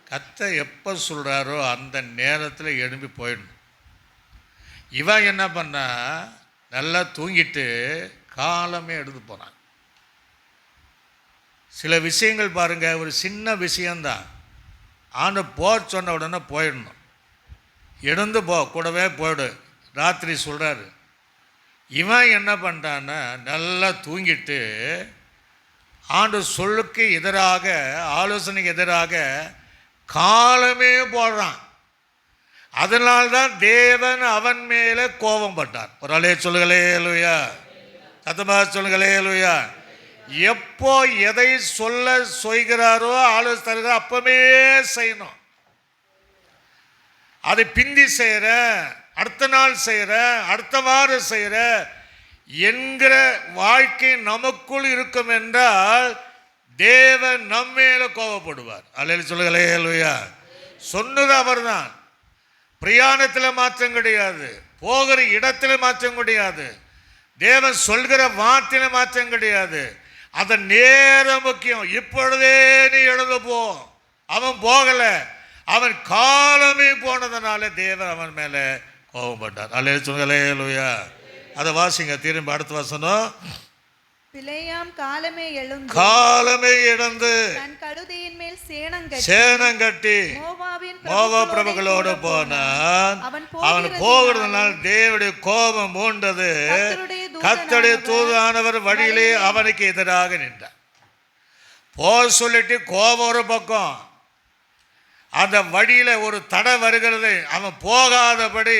கர்த்தர் எப்போ சொல்கிறாரோ அந்த நேரத்தில் எழும்பி போயிடணும். இவன் என்ன பண்ணா, நல்லா தூங்கிட்டு காலமே எடுத்து போனான். சில விஷயங்கள் பாருங்க, ஒரு சின்ன விஷயந்தான், ஆனால் சொன்ன உடனே போயிடணும். எழுந்து போ, கூடவே போயிடு. ராத்திரி சொல்கிறாரு. இவன் என்ன பண்ணிட்டான்னா, நல்லா தூங்கிட்டு ஆண்டு சொல்லுக்கு எதிராக, ஆலோசனைக்கு எதிராக காலமே போடுறான். அதனால்தான் தேவன் அவன் மேலே கோபம் பட்டார். ஒரு அலைய சொல்லுகளே இல்லையா? சத்தமாக சொல்லுகளே இல்லையா? எப்போ எதை சொல்கிறாரோ ஆலோசனை தருகிறாரோ அப்பவே செய்யணும். அதை பிந்தி செய்கிற, அடுத்த நாள் செய்கிற, அடுத்த வாரம் செய்கிற என்கிற வாழ்க்கை நமக்குள் இருக்கும் என்றால் தேவன் நம்மேல கோபப்படுவார். அல்லேலூயா சொல்லுங்களே. அல்லேலூயா. சொன்னது அவர் தான். பிரயாணத்தில் மாற்றம் கிடையாது, போகிற இடத்துல மாற்றம் கிடையாது, தேவன் சொல்கிற வார்த்தையில மாற்றம் கிடையாது. அதன் நேரம் முக்கியம். இப்பொழுதே நீ எழுந்து போ. அவன் போகல, அவன் காலமே போனதுனால தேவன் அவன் மேல கோபப்பட்டார். அல்லேலூயா சொல்லுங்களே. அல்லேலூயா. அதை வாசிங்க திரும்ப அடுத்த வசனம். பிலேயாம் காலமே எழுந்து தன் கழுதையின் மேல் சேணம் கட்டி மோவாப் பிரபுகளோடு போனான். அவன் போகிறதுனால் தேவனுடைய கோபம் மூண்டது. கர்த்தருடைய தூதானவர் வழியிலே அவனுக்கு எதிராக நின்றார். போக சொல்லிட்டு கோபம் ஒரு பக்கம், அந்த வழியில ஒரு தடை வருகிறது. அவன் போகாதபடி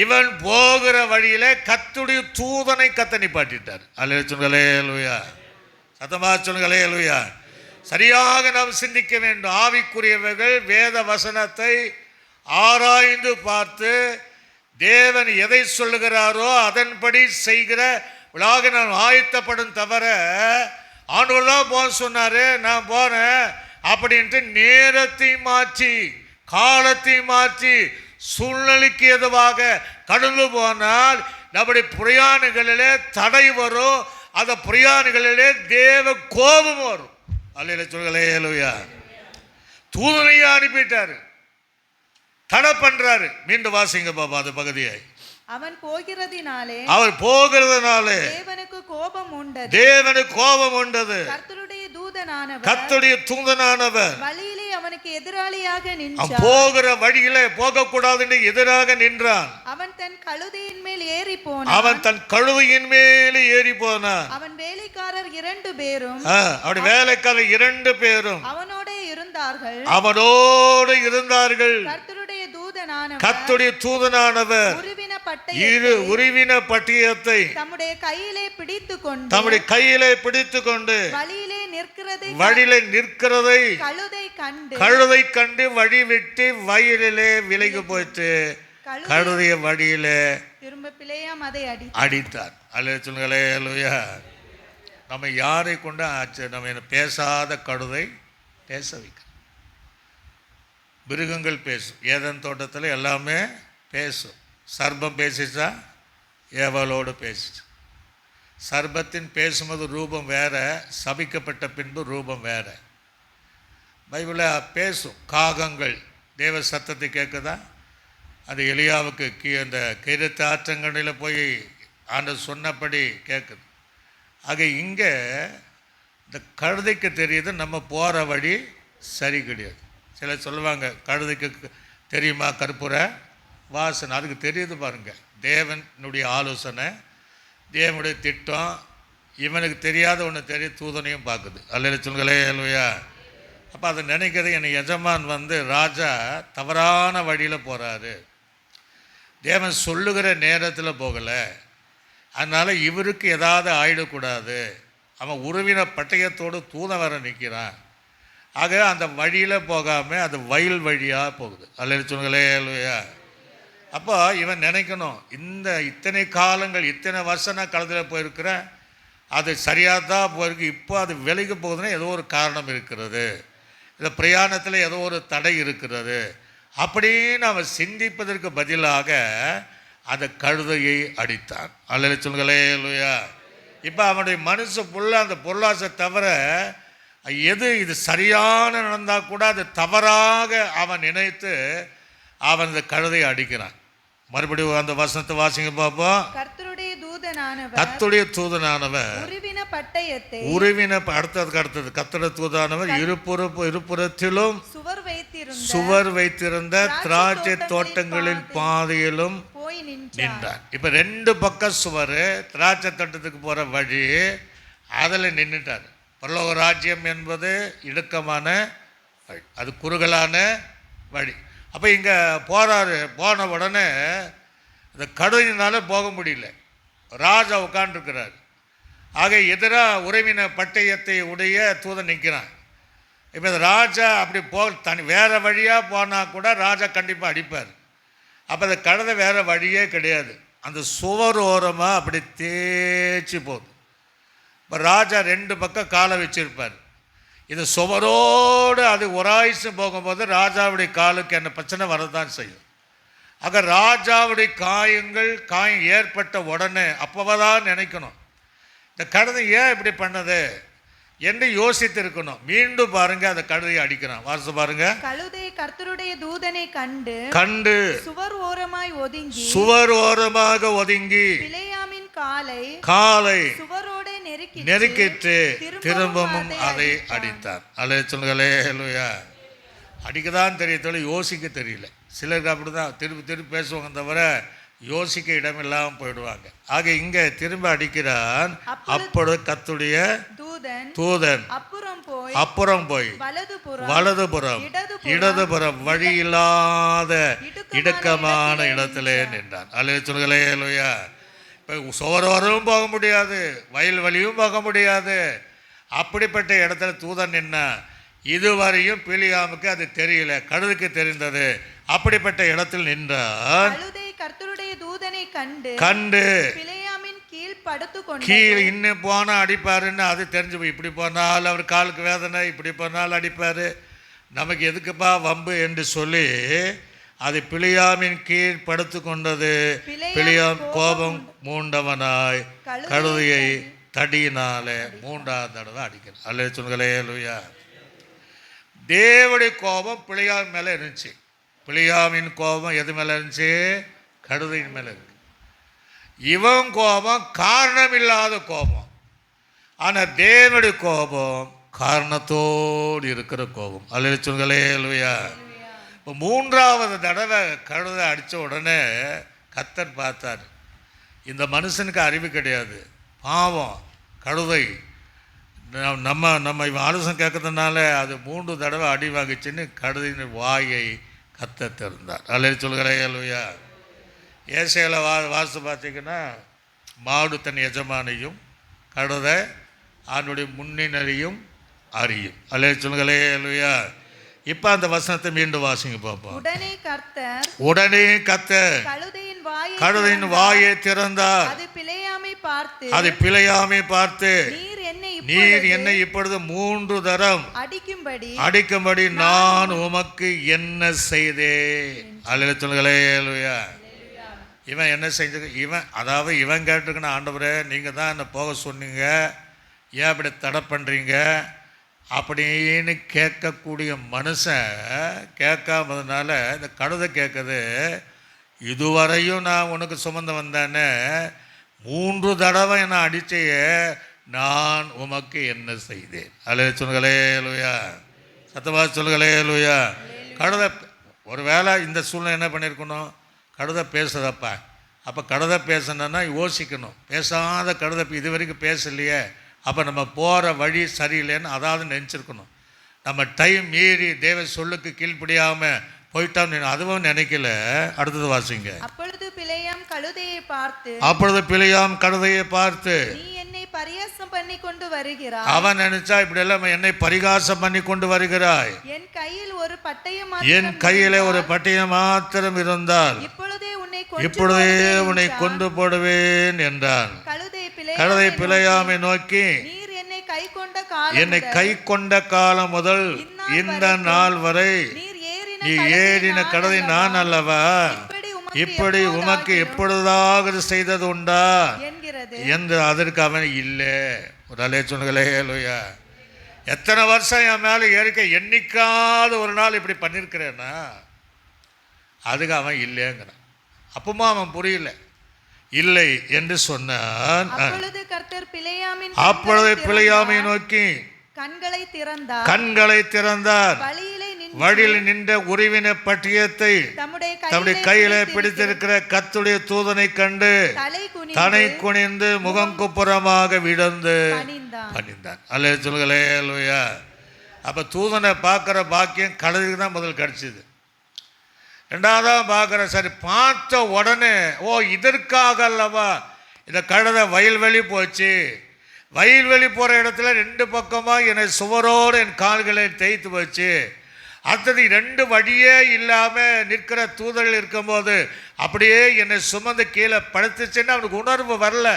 இவன் போகிற வழியில கர்த்தருடைய தூதனை நிப்பாட்டிட்டார். அல்லேலூயா சொல்லுங்களே. அல்லேலூயா. சத்தமா சொல்லுங்களே. அல்லேலூயா. சரியாக நாம் சிந்திக்க வேண்டும். ஆவிக்குரியவர்கள் வேத வசனத்தை ஆராய்ந்து பார்த்து தேவன் எதை சொல்லுகிறாரோ அதன்படி செய்கிற விழாக நான் ஆயத்தப்படும் தவிர ஆண்டவர் தான் போக சொன்னாரு நான் போனேன் அப்படின்ட்டு நேரத்தை மாற்றி காலத்தை மாற்றி சூழ்நிலைக்கு எதுவாக கடந்து போனால் நம்முடைய பிரயாணங்களிலே தடை வரும். அந்த பிரயாணங்களிலே தேவ கோபம் வரும். அல்லேலூயா சொல்லுங்களே. அல்லேலூயா. தூதனையே அனுப்பிட்டாரு, தடை பண்றாரு. மீண்டும் வாசிங்க பாபா அந்த பகுதியை. அவன் போகிறதினாலே தேவனுக்கு கோபம் உண்டது. கர்த்தருடைய தூதனானவர் வழியிலே அவனுக்கு எதிராளியாக நின்றான். போகிற வழியிலே போக கூடாது எதிராக நின்றான். அவன் தன் கழுதையின் மேல் ஏறி போனான். அவன் வேலைக்காரர் 2 பேரும் அவனோடு இருந்தார்கள். கர்த்தருடைய தூதனானவர் உருவின பட்டயத்தை தம்முடைய கையிலே பிடித்துக்கொண்டு வழியிலே நிற்கிறதை கழுதை கண்டு வழி விட்டு வயலிலே விலகி போயிட்டு கழுதைய வழியிலே திரும்ப பிலேயாம் அதை அடித்தார். அல்லேலூயா சொல்லுங்களே. அல்லேலூயா. நம்ம யாரை கொண்டு நம்ம பேசாத கழுதை பேச வைக்க. மிருகங்கள் பேசும். ஏதேன் தோட்டத்தில் எல்லாமே பேசும். சர்ப்பம் பேசிச்சா ஏவலோடு பேசிச்சு. சர்ப்பத்தின் பேசும்போது ரூபம் வேற, சபிக்கப்பட்ட பின்பு ரூபம் வேற. பைபிளில் பேசும். காகங்கள் தேவ சத்தத்தை கேட்குதா? அது எலியாவுக்கு அந்த கிரத்து ஆற்றங்கரையில் போய் ஆண்டவர் சொன்னபடி கேட்குது. ஆக இங்கே இந்த கழுதைக்கு தெரியுது நம்ம போகிற வழி சரி கிடையாது. சிலர் சொல்லுவாங்க கழுதைக்கு தெரியுமா கற்பூர வாசனை, அதுக்கு தெரியுது பாருங்க. தேவனுடைய ஆலோசனை, தேவனுடைய திட்டம். இவனுக்கு தெரியாத ஒன்று தெரியும், தூதனையும் பார்க்குது. அல்லேலூயா சொல்லுங்களே. அல்லேலூயா. அப்போ அதை நினைக்கிறது என் எஜமான் ராஜா தவறான வழியில் போகிறாரு, தேவன் சொல்லுகிற நேரத்தில் போகலை, அதனால் இவருக்கு ஏதாவது ஆயிடக்கூடாது. அவன் உருவின பட்டயத்தோடு தூதன் வர நிற்கிறான். ஆக அந்த வழியில் போகாமல் அது வயல் வழியாக போகுது. அல்லேலூயா சொல்லுங்களே. அல்லேலூயா. அப்போ இவன் நினைக்கணும், இத்தனை காலங்கள் இத்தனை வருஷம் நான் களத்தில் போயிருக்கிறேன், அது சரியாக தான் போயிருக்கு, இப்போ அது விலைக்கு போகுதுன்னா ஏதோ ஒரு காரணம் இருக்கிறது, இந்த பிரயாணத்தில் ஏதோ ஒரு தடை இருக்கிறது அப்படின்னு அவன் சிந்திப்பதற்கு பதிலாக அந்த கழுதையை அடித்தான். அல்லேலூயா சொல்லுங்களே. அல்லேலூயா. இப்போ அவனுடைய மனசு ஃபுல்லாக அந்த பொருளாசை தவிர இது சரியான நடந்தால் கூட அது தவறாக அவன் நினைத்து அவன் அந்த கழுதையை அடிக்கிறான். மறுபடியும் அந்த வசனத்தை வாசிங்க பார்ப்போம். கர்த்தருடைய தூதனானவர் அடுத்தது கர்த்தருடைய தூதனானவர் இருபுறத்திலும் சுவர் வைத்திருந்த திராட்சை தோட்டங்களின் பாதையிலும் நின்றார். இப்ப 2 பக்கம் சுவர், திராட்சை தோட்டத்துக்கு போற வழி, அதில் நின்றுட்டார். பரலோக ராஜ்யம் என்பது இடுக்கமான வழி, அது குறுகலான வழி. அப்போ இங்கே போகிறாரு. போன உடனே இந்த கடுதினால போக முடியல, ராஜா உட்காண்டிருக்கிறார். ஆக எதிராக உறவின பட்டயத்தை உடைய தூதன் நிற்கிறான். இப்போ இந்த ராஜா அப்படி வேறு வழியாக போனால் கூட ராஜா கண்டிப்பாக அடிப்பார். அப்போ அந்த கழுதை வேறு வழியே கிடையாது, அந்த சுவர் ஓரமாக அப்படி தேய்ச்சி போகுது. இப்போ ராஜா 2 பக்கம் காலை வச்சிருப்பார். இது சுவரோடு அது உராய்ச்சி போகும்போது ராஜாவுடைய காலுக்கு என்ன பிரச்சனை வரதான் செய்யும். ஆக ராஜாவுடைய காயம் ஏற்பட்ட உடனே அப்போதான் நினைக்கணும், இந்த கழுதை ஏன் இப்படி பண்ணது என்று யோசித்து இருக்கணும். மீண்டும் பாருங்க, அந்த கழுதையை அடிக்கிறான். வாசித்து பாருங்க. கழுதை கர்த்தருடைய தூதனை கண்டு சுவர் ஓரமாக ஒதுங்கி பிலேயாமின் காலை சுவரோட நெருக்கிட்டு திரும்பவும் அதை அடித்தார். அல்ல சொல்லுங்களே, அல்லையா. அடிக்கதான் தெரியல, யோசிக்க தெரியல. சிலருக்கு அப்படிதான் திருப்பி பேசுவாங்க தவிர யோசிக்க இடமில்லாமல் போயிடுவாங்க. ஆக இங்கே திரும்ப அடிக்கிறான். அப்பொழுது கர்த்தருடைய தூதன் அப்புறம் போய் வலதுபுறம் இடதுபுறம் வழி இல்லாத இடுக்கமான இடத்திலே நின்றான். அல்ல சொல்லுங்களே, அல்லையா. இப்போ சுவரோரும் போக முடியாது, வயல் வழியும் போக முடியாது. அப்படிப்பட்ட இடத்துல தூதன் நின்னா. இதுவரையும் பிலியாமுக்கு அது தெரியல, கழுதைக்கு தெரிந்தது. அப்படிப்பட்ட இடத்தில் நின்றான். கர்த்தருடைய தூதனை கண்டு பிலேயாமின் கீழ் கீழ் இன்னும் போனா அடிப்பாருன்னு அது தெரிஞ்சு போய், இப்படி போனால் அவர் காலுக்கு வேதனை, இப்படி போனால் அடிப்பார், நமக்கு எதுக்குப்பா வம்பு என்று சொல்லி அது பிலேயாமின் கீழ் படுத்து கொண்டது. பிலேயாம் கோபம் மூண்டவனாய் கழுதையை தடியினாலே 3ஆவது தடவை அடிக்கிறான். அல்ல சொல்லுங்களே, அல்லையா. தேவனுடைய கோபம் பிலேயாம் மேலே இருந்துச்சு. பிலேயாமின் கோபம் எது மேலே இருந்துச்சு? கழுதையின் மேலே இருக்கு. இவன் கோபம் காரணமில்லாத கோபம். ஆனால் தேவனுடைய கோபம் காரணத்தோடு இருக்கிற கோபம். அல்ல சொல்லுங்களே, அல்லையா. இப்போ 3ஆவது தடவை கழுதை அடித்த உடனே கர்த்தர் பார்த்தார், இந்த மனுஷனுக்கு அறிவு கிடையாது, பாவம் கழுதை. நம்ம இவன் ஆலோசனை கேட்கறதுனால அது 3 தடவை அடி வாங்கிச்சுன்னு கழுதையின் வாயை கர்த்தர் திறந்தார். அல்ல சொல்லுகிறே, அல்லையா. ஏசையில் வாசித்து பார்த்தீங்கன்னா, மாடு தன் எஜமானையும் கழுதை அதனுடைய முன்னினரையும் அறியும். அல்ல சொல்லுங்களே, அல்லையா. இப்போ அந்த வசனத்தை மீண்டும் வாசிங்க பார்ப்போம். உடனே கர்த்தர் கழுதையின் வாயை திறந்தார். அது பிலேயாமை பார்த்து நீர் என்னை இப்பொழுது 3 தரம் அடிக்கும்படி நான் உமக்கு என்ன செய்தேன்? அல்ல சொல்லுங்களே, அல்லையா. இவன் என்ன செஞ்சது? இவன் கேட்டுருக்கணும், ஆண்டவரே நீங்கள் தான் என்னை போக சொன்னீங்க, ஏன் அப்படி தடை பண்ணுறீங்க அப்படின்னு கேட்கக்கூடிய மனுஷன் கேட்காமதுனால இந்த கழுதை கேட்குது, இதுவரையும் நான் உனக்கு சுமந்து வந்தேன்னு 3 தடவை என்னை அடிச்சையே, நான் உமக்கு என்ன செய்தேன்? அல்ல சொல்லுங்களே, அல்லையா. சத்தமா சொல்லுங்களே, அல்லையா. கழுதை ஒரு வேளை இந்த சூழ்நிலை என்ன பண்ணியிருக்கணும்? கழுதை பேசுதப்பா, அப்போ கழுதை பேசணுன்னா யோசிக்கணும். பேசாத கழுதை இது வரைக்கும் பேசலையே, அப்போ நம்ம போகிற வழி சரியில்லைன்னு அதாவது நினச்சிருக்கணும். நம்ம டைம் மீறி தேவ சொல்லுக்கு கீழ்ப்படியாமல் போயிட்டோம், அதுவும் நினைக்கல. அடுத்தது வாசிங்க. அப்பொழுது பிலேயாம் கழுதையை பார்த்து நீ என்னை பரியாசம் பண்ணி கொண்டு வருகிறாய். அவன் நினைச்சா இப்படி எல்லாம் என்னை பரிகாசம் பண்ணி கொண்டு வருகிறாய், என் கையில ஒரு பட்டயம் மாத்திரம் இருந்தால் இப்பொழுதே உன்னை கொண்டு போடுவேன் என்றான். கழுதை பிலேயாமை நோக்கி என்னை கை கொண்ட காலம் முதல் இந்த நாள் வரை நீ ஏறின கழுதை நான் அல்லவா? இப்படி உமக்கு எப்பொழுதாவது செய்தது உண்டா என்று அதற்கு அவன் இல்லை. ஒரு அலே சொன்னங்களே, லோயா. எத்தனை வருஷம் என் மேலே ஏறிக்க என்னைக்காவது ஒரு நாள் இப்படி பண்ணியிருக்கிறேன்னா அதுக்கு அவன் இல்லைங்கிறான். அப்பமா அவன் புரியல, இல்லை என்று சொன்னான். அப்பொழுது பிலேயாமை நோக்கி கண்களை திறந்தார். வழியில் நின்ற உருவின பட்டியத்தை தம்முடைய கையில பிடித்திருக்கிற கர்த்தருடைய தூதனை கண்டு தலை குனிந்து முகங்குப்புறமாக விழுந்து பணிந்தான். அல்ல சொல்லுங்களே, அல்லையா. அப்ப தூதனை பார்க்குற பாக்கியம் கழுதைக்கு தான் முதல் கிடைச்சிது. 2ஆவதாக பார்க்குற, சரி பார்த்த உடனே இதற்காக அல்லவா இந்த கழுதை வயல்வெளி போச்சு, வயல்வெளி போகிற இடத்துல 2 பக்கமாக என்னை சுவரோடு என் கால்களை தேய்த்து வச்சு அடுத்தது 2 வழியே இல்லாம நிற்கிற தூதர்கள் இருக்கும்போது அப்படியே என்னை சுமந்து கீழே படுத்துச்சுன்னு அவனுக்கு உணர்வு வரல.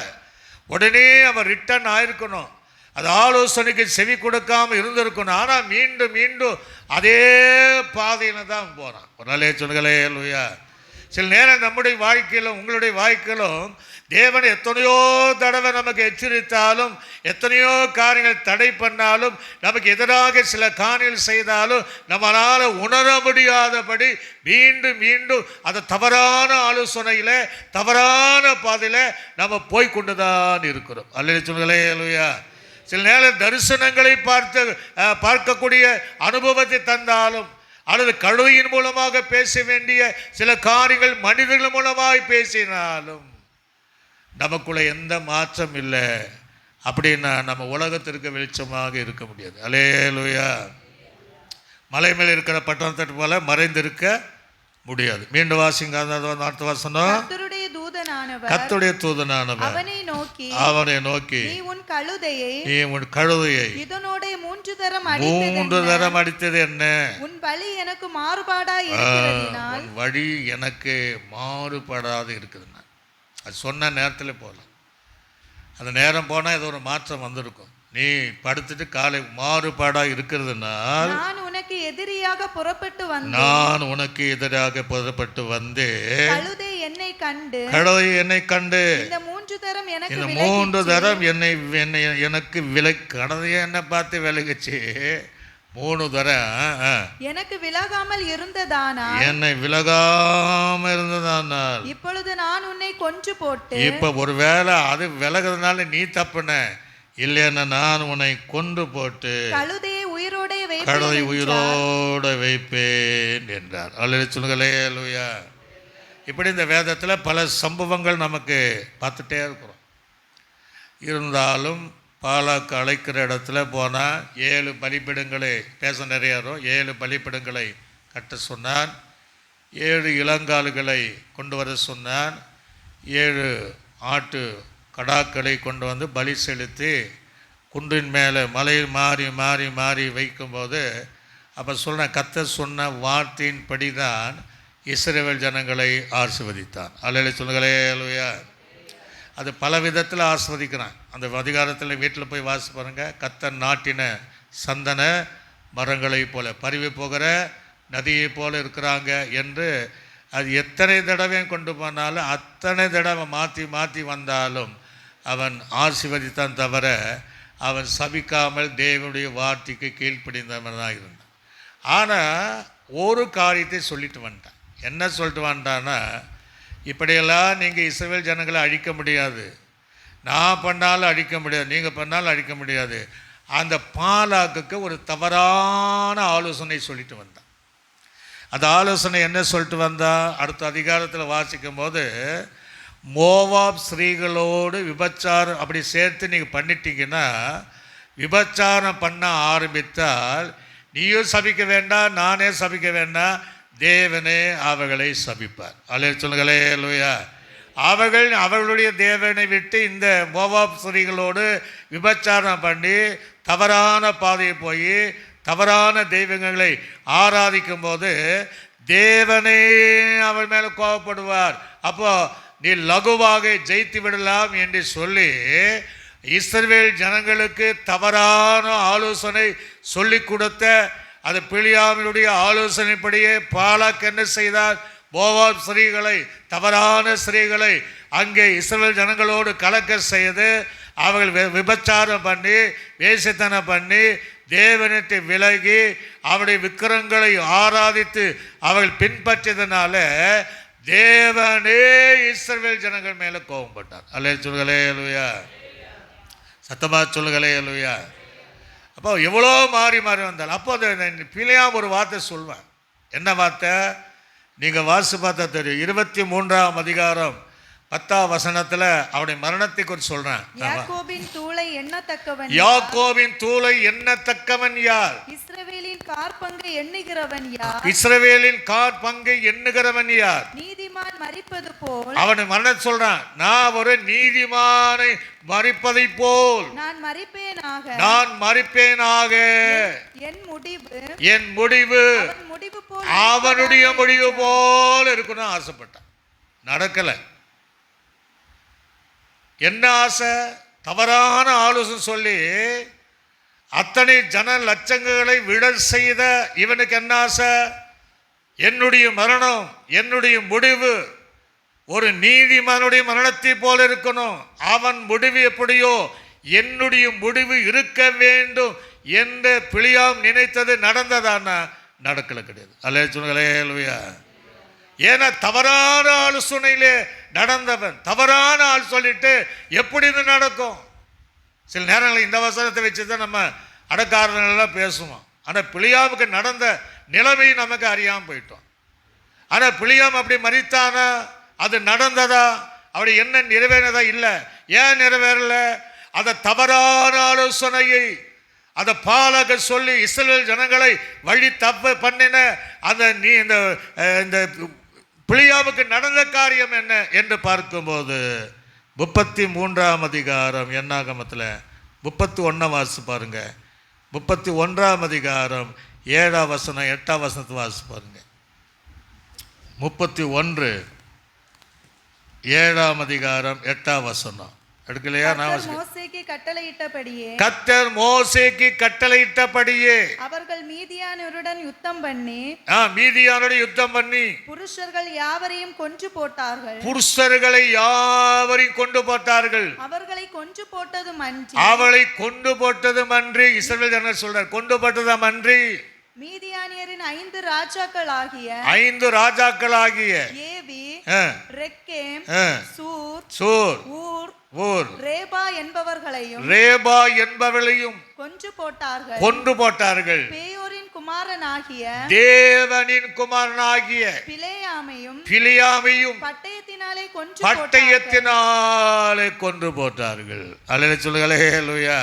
உடனே அவன் ரிட்டர்ன் ஆயிருக்கணும், அது ஆலோசனைக்கு செவி கொடுக்காம இருந்திருக்கணும். ஆனால் மீண்டும் மீண்டும் அதே பாதையில தான் போகிறான். ஒரு நாளே சொல்லுங்களே அல்லேலூயா. சில நேரம் நம்முடைய வாழ்க்கையிலும் உங்களுடைய வாழ்க்கையிலும் தேவன் எத்தனையோ தடவை நமக்கு எச்சரித்தாலும், எத்தனையோ காரியங்கள் தடை பண்ணாலும், நமக்கு எதிராக சில காரியங்கள் செய்தாலும் நம்மளால் உணர முடியாதபடி மீண்டும் மீண்டும் அந்த தவறான ஆலோசனையில் தவறான பாதையில் நம்ம போய்கொண்டு தான் இருக்கிறோம். அல்லேலூயா சொல்லுங்களே அல்லேலூயா. சில நேரம் தரிசனங்களை பார்க்கக்கூடிய அனுபவத்தை தந்தாலும், அல்லது கழுதையின் மூலமாக பேச வேண்டிய சில காரியங்கள் மனிதர்கள் மூலமாக பேசினாலும் நமக்குள்ள எந்த மாற்றம் இல்லை அப்படின்னா நம்ம உலகத்திற்கு வெளிச்சமாக இருக்க முடியாது. அல்லேலூயா. மலை மேல் இருக்கிற பட்டணத்தை போல மறைந்திருக்க முடியாது. மீண்டும் வாசிங்க அடுத்த வசனம். கர்த்தருடைய தூதனானவர் அவனை நோக்கி நீ உன் கழுதையை இதனோட 3 தரம் அடித்தது என்ன? உன் வழி எனக்கு மாறுபாடாக இருக்கிறதினால் வழி எனக்கு மாறுபாடாக இருக்குதுன்னா அது சொன்ன நேரத்தில் போகலாம். அந்த நேரம் போனால் ஏதோ ஒரு மாற்றம் வந்திருக்கும். நீ படுத்துட்டு காலை மாறுபாடாக இருக்கிறதுனால் நான் உனக்கு எதிராக புறப்பட்டு வந்து கழுதை என்னை கண்டு இந்த 3 தரம் எனக்கு விலை கழுதையை என்ன பார்த்து விலகுச்சு. 3 தரம் எனக்கு விலகாமல் இருந்ததானால் இப்பொழுது நான் உன்னை கொன்று போட்டு இப்ப ஒருவேளை அது விலகிறதுனால நீ தப்புன இல்லைன்னா நான் உன்னை கொண்டு போட்டு கழுதையை உயிரோட வைப்பேன் என்றார். அல்லேலூயா சொல்லுங்களே அல்லேலூயா. இப்படி இந்த வேதத்தில் பல சம்பவங்கள் நமக்கு பார்த்துட்டே இருக்கிறோம். இருந்தாலும் பாலாக்கு அழைக்கிற இடத்துல போனால் 7 பலிபீடங்களை பேச நிறையாரும் 7 பலிபீடங்களை கட்ட சொன்னான். 7 இளங்கால்களை கொண்டு வர சொன்னான். 7 ஆட்டு கடாக்களை கொண்டு வந்து பலி செலுத்தி குன்றின் மேலே மலையில் மாறி மாறி மாறி வைக்கும்போது அப்போ கர்த்தர் சொன்ன வார்த்தையின்படி தான் இஸ்ரவேல் ஜனங்களை ஆசீர்வதித்தான். அல்லேலூயா சொல்லுங்களே அல்லேலூயா. அது பல விதத்தில் ஆஸ்வதிக்கிறான். அந்த அதிகாரத்தில் வீட்டில் போய் வாசி பாருங்கள். கர்த்தர் நாட்டின சந்தன மரங்களை போல பரவி போகிற நதியை போல இருக்கிறாங்க என்று அது எத்தனை தடவை கொண்டு போனாலும் அத்தனை தடவை மாற்றி மாற்றி வந்தாலும் அவன் ஆசீர்வதித்தான் தவிர அவன் சபிக்காமல் தேவனுடைய வார்த்தைக்கு கீழ்ப்படிந்தவன் தான் இருந்தான். ஆனால் ஒரு காரியத்தை சொல்லிட்டு வந்துட்டான். என்ன சொல்லிட்டு வந்துட்டான்னா, இப்படியெல்லாம் நீங்கள் இஸ்ரவேல் ஜனங்களை அழிக்க முடியாது, நான் பண்ணாலும் அழிக்க முடியாது, நீங்கள் பண்ணாலும் அழிக்க முடியாது. அந்த பாலாக்குக்கு ஒரு தவறான ஆலோசனை சொல்லிட்டு வந்தான். அந்த ஆலோசனை என்ன சொல்லிட்டு வந்தா? அடுத்த அதிகாரத்தில் வாசிக்கும் போது மோவாப் ஸ்திரீகளோடு விபச்சாரம் அப்படி சேர்த்து நீங்கள் பண்ணிட்டீங்கன்னா, விபச்சாரம் பண்ண ஆரம்பித்தால் நீயும் சபிக்க வேண்டாம், நானே சபிக்க வேண்டாம், தேவனே அவர்களை சபிப்பார். அல்லேலூயா சொல்லுங்களே அல்லேலூயா. அவர்களுடைய தேவனை விட்டு இந்த மோவாப் ஸ்திரீகளோடு விபச்சாரம் பண்ணி தவறான பாதையை போய் தவறான தெய்வங்களை ஆராதிக்கும் போது தேவனே அவள் மேலே கோபப்படுவார். அப்போ நீ லகுவாக ஜெயித்து விடலாம் என்று சொல்லி இஸ்ரவேல் ஜனங்களுக்கு தவறான ஆலோசனை சொல்லி கொடுத்த அது பிலியாமினுடைய ஆலோசனைப்படியே பாலாக் என்ன செய்தார்? மோவாப் ஸ்திரீகளை, தவறான ஸ்திரீகளை அங்கே இஸ்ரவேல் ஜனங்களோடு கலக்க செய்து அவர்கள் விபச்சாரம் பண்ணி வேசித்தனம் பண்ணி தேவனிட்டு விலகி அவருடைய விக்கிரங்களை ஆராதித்து அவர்கள் பின்பற்றியதுனால தேவனே இஸ்ரவேல் ஜனங்கள் மேலே கோபப்பட்டார். அல்லேலூயா சொல்லுங்களே அல்லேலூயா. சத்தமா சொல்லுங்களே அல்லேலூயா. அப்போ எவ்வளோ மாறி மாறி வந்தால் அப்போ அந்த பிலியாம் ஒரு வார்த்தை சொல்வேன். என்ன வார்த்தை? நீங்கள் வாசி பார்த்தா தெரியும். 23ஆம் அதிகாரம் 10ஆம் வசனத்தில் அவருடைய மரணத்தை குறித்து சொல்றேன். யாக்கோபின் தூளை எண்ணத்தக்கவன் யார்? இஸ்ரவேலின் காற்பங்கை எண்ணுகிறவன் யார்? நீதிமான் மரிப்பது போல் அவனை மரண சொல்றான், நான் ஒரு நீதிமானை மரிப்பதை போல் நான் மரிப்பேனாக என் முடிவு அவனுடைய முடிவு போல் இருக்கணும் ஆசைப்பட்டான். நடக்கல. என்ன ஆசை? தவறான ஆலோசனை சொல்லி அத்தனை ஜன லட்சங்களை விட செய்த இவனுக்கு என்ன ஆசை? என்னுடைய மரணம், என்னுடைய முடிவு ஒரு நீதிமானுடைய மரணத்தை போல இருக்கணும். அவன் முடிவு எப்படியோ என்னுடைய முடிவு இருக்க வேண்டும் என்று பிலியாம் நினைத்தது நடந்ததானா? நடக்கல, கிடையாது. அல்லேலூயா. ஏன்னா தவறான ஆலோசனையிலே நடந்தவன். தவறான ஆள் சொல்லிட்டு எப்படி இது நடக்கும்? சில நேரங்களில் இந்த வசனத்தை வச்சு தான் நம்ம அடக்காரர்களெல்லாம் பேசுவோம். ஆனால் பிலியாமுக்கு நடந்த நிலைமை நமக்கு அறியாமல் போயிட்டோம். ஆனால் பிலியாம் அப்படி மரித்தானா? அது நடந்ததா? அப்படி என்ன நிறைவேறதா? இல்லை. ஏன் நிறைவேறல? அந்த தவறான ஆலோசனையை அந்த பாலக சொல்லி இஸ்ரவேல் ஜனங்களை வழி தப்பு பண்ணின அந்த இந்த பிலியாமுக்கு நடந்த காரியம் என்ன என்று பார்க்கும்போது 33ஆம் அதிகாரம் என்னாகமத்தில் 31 வாசி பாருங்க. 31ஆம் அதிகாரம் 7ஆம் வசனம் 8ஆம் வசனத்தை வாசி பாருங்க. 31 7ஆம் அதிகாரம் 8ஆம் வசனம் எடுக்கலையா? கர்த்தர் மோசேக்கு கட்டளையிட்டபடியே அவர்கள் மீதியானவருடன் யுத்தம் பண்ணி புருஷர்களை யாவரையும் கொன்று போட்டார்கள். அவர்களை கொன்று போட்டதும் அன்றி இஸ்ரவேல் ஜனங்கள் சொல்றார், கொண்டு போட்டதும் அன்றி மீதியானியரின் 5 ராஜாக்களாகிய ஏவி, ரெக்கேம், சூர், ஊர், ரேபா என்பவர்களையும் கொன்று போட்டார்கள். பேயோரின் குமாரனாகிய தேவனின் குமாரனாகிய பிலேயாமையும் பட்டயத்தினாலே கொன்று போட்டார்கள். அல்லேலூயா சொல்லுங்களே. அல்லேலூயா.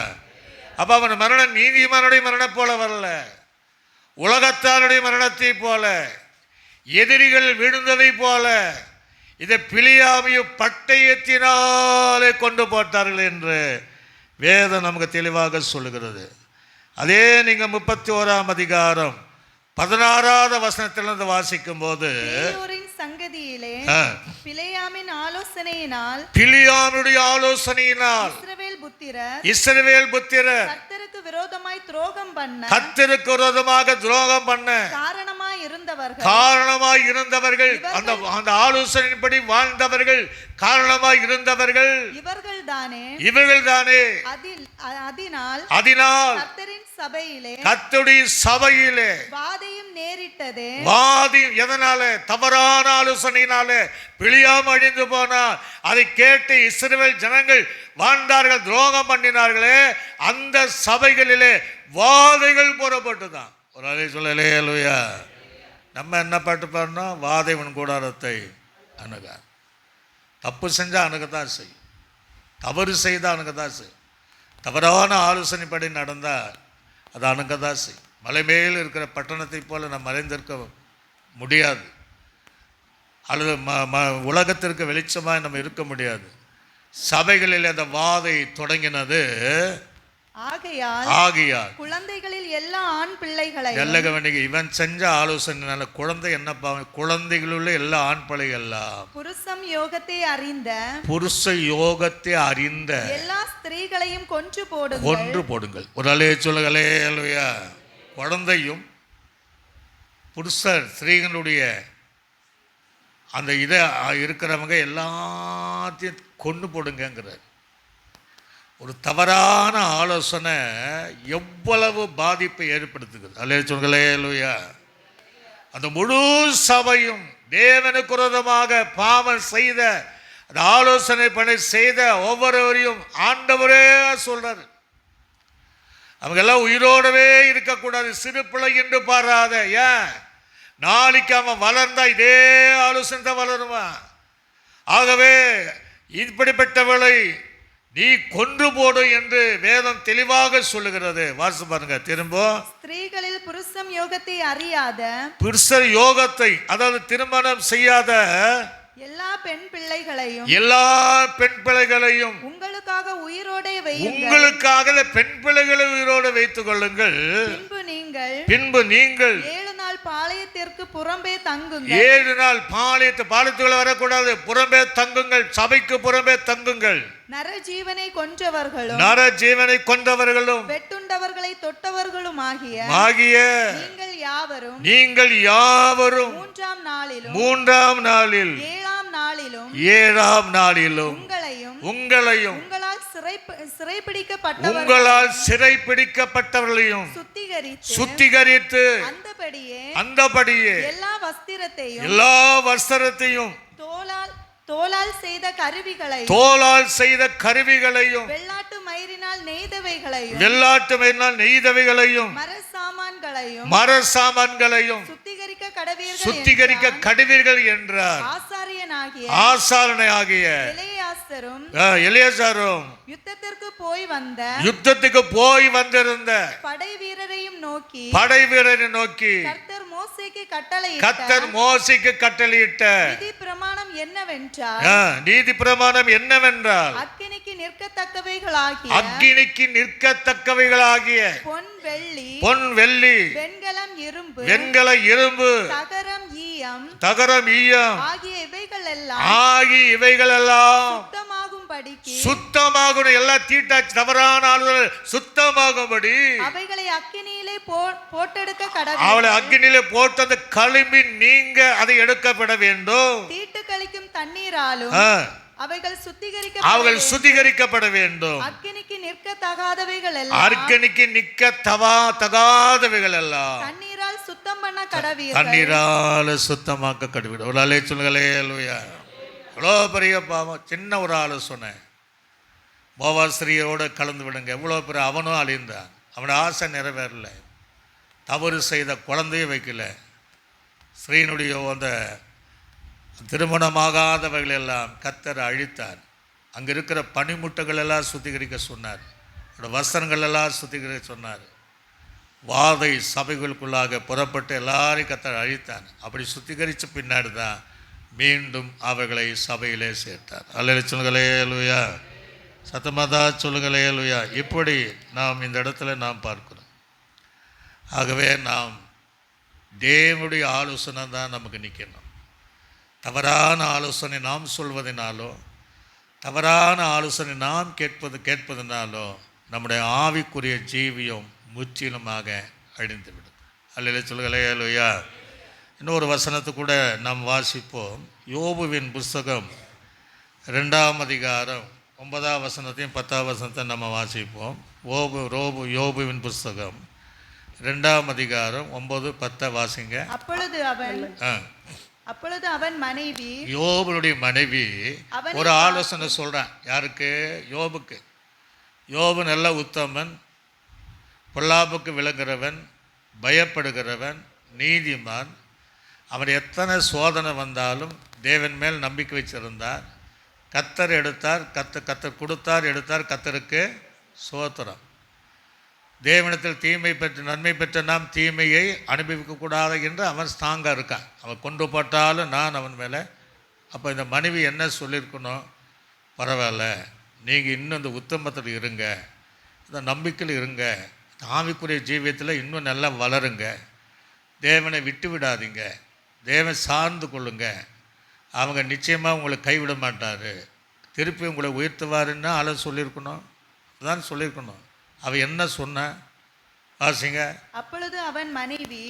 அப்ப அவன் மரணம் நீதிமானுடைய மரணம் போல வரல, உலகத்தாருடைய மரணத்தை போல, எதிரிகள் விழுந்ததை போல இதை பிலியாமையும் பட்டயத்தினாலே கொண்டு போட்டார்கள் என்று வேதம் நமக்கு தெளிவாக சொல்லுகிறது. அதே நீங்க 31ஆம் அதிகாரம் 16ஆவது வசனத்திலிருந்து வாசிக்கும் போது சங்கதியிலே பிலியாமுடைய ஆலோசனையினால் இஸ்ரவேல் புத்திரர் கர்த்தருக்கு விரோதமாக துரோகம் பண்ண காரணமாய் இருந்தவர்கள் அந்த ஆலோசனையின்படி வாழ்ந்தவர்கள் காரணமாய் இருந்தவர்கள் இவர்கள் தானே. அதனால் கர்த்தருடைய சபையிலே வாதையும் நேரிட்டது. வாதையும் எதனால? தவறான ஆலோசனையினால பிலியாம் அழிந்து போனார். அதை கேட்டு இஸ்ரவேல் ஜனங்கள் வாழ்ந்தார்கள், துரோகம் பண்ணினார்களே, அந்த சபைகளிலே வாதைகள் போடப்பட்டுதான். ஒரு அலை சொல்லலே. அல்லேலூயா. நம்ம என்ன பாட்டு பாடணும்? வாதைவன் கூடாரத்தை அணுக. தப்பு செஞ்சால் அணுகத்தான் செய்யும், தவறு செய்தால் அணுகத்தான் செய்யும். தவறான ஆலோசனைப்படி நடந்தால் அது அணுகத்தான் செய்யும். மலை மேல் இருக்கிற பட்டணத்தை போல நம்ம மறைந்திருக்க முடியாது, அல்லது உலகத்திற்கு வெளிச்சமாக நம்ம இருக்க முடியாது. சபைகளில் அந்த வாதை தொடங்கினது. ஆகையால் குழந்தைகளில் எல்லா ஆண் பிள்ளைகளை இவன் செஞ்ச ஆலோசனைனால குழந்தை என்ன பாவம்? குழந்தைகளுள்ள எல்லா ஆண் பிள்ளைகள் எல்லாம் புருஷ யோகத்தை அறிந்த எல்லா ஸ்திரீகளையும் கொன்று போடுங்கள். ஒரு அலைய சொல்லுங்களே. அல்லேலூயா. குழந்தையும் புருஷர் ஸ்திரீகளுடைய அந்த இதை இருக்கிறவங்க எல்லாத்தையும் கொண்டு போடுங்கிறார். ஒரு தவறான ஆலோசனை எவ்வளவு பாதிப்பை ஏற்படுத்துகிறது. அல்லேலூயா சொல்லுங்களே. அல்லேலூயா. அந்த முழு சபையும் தேவனுக்கு விரோதமாக பாவம் செய்த அந்த ஆலோசனை பண்ணி செய்த ஒவ்வொருவரையும் ஆண்டவரே சொல்றாரு, அவங்க எல்லாம் உயிரோடவே இருக்கக்கூடாது, சிறு பிள்ளை என்று பாராத. ஏன்? நாளைக்கு அவன் வளர்ந்தா இதே ஆலோசனை தான் வளருவான். ஆகவே இப்படிப்பட்டவளை நீ கொன்று போடு என்று வேதம் தெளிவாக சொல்லுகிறது. வாசி பாருங்க திரும்ப. ஸ்திரீகளில் புருஷர் யோகத்தை அதாவது திருமணம் செய்யாத எல்லா பெண் பிள்ளைகளையும் உங்களுக்காக உயிரோடே வையுங்கள். உங்களுக்காக பெண் பிள்ளைகளை உயிரோடு வைத்துக் கொள்ளுங்கள். பின்பு நீங்கள் 7 நாள் பாளையத்திற்கு புறம்பே தங்குங்கள். 7 நாள் பாளையத்துக்குள்ள வரக்கூடாது, புறம்பே தங்குங்கள், சபைக்கு புறம்பே தங்குங்கள். நரஜீவனை கொன்றவர்களும் வெட்டுண்டவர்களை தொட்டவர்களும் ஆகிய நீங்கள் யாவரும் 3ஆம் நாளில் 7ஆம் நாளிலும் உங்களையும் உங்களால் சிறைப்பிடிக்கப்பட்டவர்களையும் சுத்திகரித்து அந்தபடியே எல்லா வஸ்திரத்தையும் தோலால் செய்த கருவிகளையும் வெள்ளாட்டு மயிரினால் நெய்தவைகளையும் மரசாமான்களையும் சுத்திகரிக்க கடவீர்கள் என்றார். ஆசாரியனாகிய எலியாசாரும் யுத்தத்துக்கு போய் வந்திருந்த படை வீரரை நோக்கி கர்த்தர் மோசேக்கு கட்டளையிட்ட நீதி பிரமாணம் என்னவென்றால் அக்கினிக்கு நிற்கத்தக்கவைகளாகிய பொன் வெள்ளி வெண்கல இரும்பு தகரம் ஈயம் ஆகிய இவைகள் எல்லாம் சுத்தமாகும். எல்லாம் தீட்டாச்சு, தவறான ஆளுகள் சுத்தமாகும்படி அவளை அக்கினியிலே போட்டு அந்த களிம்பி நீங்க அதை எடுக்கப்பட வேண்டும். தீட்டு கழிக்கும் தண்ணீராலும் அவைகள் சுத்திகரிக்கப்பட வேண்டும். அக்கினிக்கு நிற்கத்தகாதவைகள் எல்லாம் தண்ணீரால் சுத்தம் பண்ண கடவீர்கள். தண்ணீரால் சுத்தமாக்க கடவீர்கள். ஒரு ஆளே சொல்லுங்களே அல்லேலூயா. எவ்வளோ பெரிய பாவம், சின்ன ஒரு ஆலோசனை. மோவாஸ்திரியோடு கலந்து விடுங்க. எவ்வளோ பெரிய அவனும் அழிந்தான், அவனோட ஆசை நிறைவேறல, தவறு செய்த குழந்தைய வைக்கல, ஸ்ரீனுடைய அந்த திருமணமாகாதவர்கள் எல்லாம் கர்த்தர் அழித்தார். அங்கே இருக்கிற பனிமுட்டைகள் எல்லாம் சுத்திகரிக்க சொன்னார், வஸ்திரங்கள் எல்லாம் சுத்திகரிக்க சொன்னார். வாதை சபைகளுக்குள்ளாக புறப்பட்டு எல்லாரையும் கர்த்தர் அழித்தார். அப்படி சுத்திகரித்த பின்னாடி தான் மீண்டும் அவர்களை சபையிலே சேர்த்தார். அல்லேலூயா சொல்லுங்களே அல்லேலூயா. சத்தமாதா சொல்லுங்களே அல்லேலூயா. இப்படி நாம் இந்த இடத்துல நாம் பார்க்கிறோம். ஆகவே நாம் தேவனுடைய ஆலோசனை தான் நமக்கு நிற்கணும். தவறான ஆலோசனை நாம் சொல்வதனாலோ, தவறான ஆலோசனை நாம் கேட்பதனாலோ நம்முடைய ஆவிக்குரிய ஜீவியம் முற்றிலுமாக அழிந்துவிடும். அல்லேலூயா சொல்லுங்களே அல்லேலூயா. இன்னொரு வசனத்தை கூட நாம் வாசிப்போம். யோபுவின் புஸ்தகம் 2ஆம் அதிகாரம் 9ஆம் வசனத்தையும் 10ஆம் வசனத்தை நம்ம வாசிப்போம். யோபுவின் புஸ்தகம் 2ஆம் அதிகாரம் 9, 10 வாசிங்க. அப்பொழுது அவன் மனைவி, யோபுடைய மனைவி ஒரு ஆலோசனை சொல்றான். யாருக்கு? யோபுக்கு. யோபு நல்ல உத்தமன், பொல்லாப்புக்கு விளங்குறவன், பயப்படுகிறவன், நீதிமான். அவர் எத்தனை சோதனை வந்தாலும் தேவன் மேல் நம்பிக்கை வச்சிருந்தார். கர்த்தர் எடுத்தார், கர்த்தர் கொடுத்தார், எடுத்தார். கர்த்தருக்கு சோத்திரம். தேவனிடத்தில் தீமை பெற்று நன்மை பெற்ற நாம் தீமையை அனுபவிக்கக்கூடாது என்று அவன் ஸ்ட்ராங்காக இருக்கான். அவன் கொண்டு போட்டாலும் நான் அவன் மேலே. அப்போ இந்த மனைவி என்ன சொல்லியிருக்கணும்? பரவாயில்ல, நீங்கள் இன்னும் இந்த உத்தமத்தில் இருங்க, இந்த நம்பிக்கையில் இருங்க, ஆவிக்குரிய ஜீவியத்தில் இன்னும் நல்லா வளருங்க, தேவனை விட்டு விடாதீங்க, தேவன் சார்ந்து கொள்ளுங்க, அவங்க நிச்சயமாக உங்களை கைவிட மாட்டார், திருப்பி உங்களை உயர்த்துவாருன்னு ஆளை சொல்லியிருக்கணும். அதான் சொல்லியிருக்கணும். அவள் என்ன சொன்ன வாசிங்க. அப்பொழுது அவன் மனைவி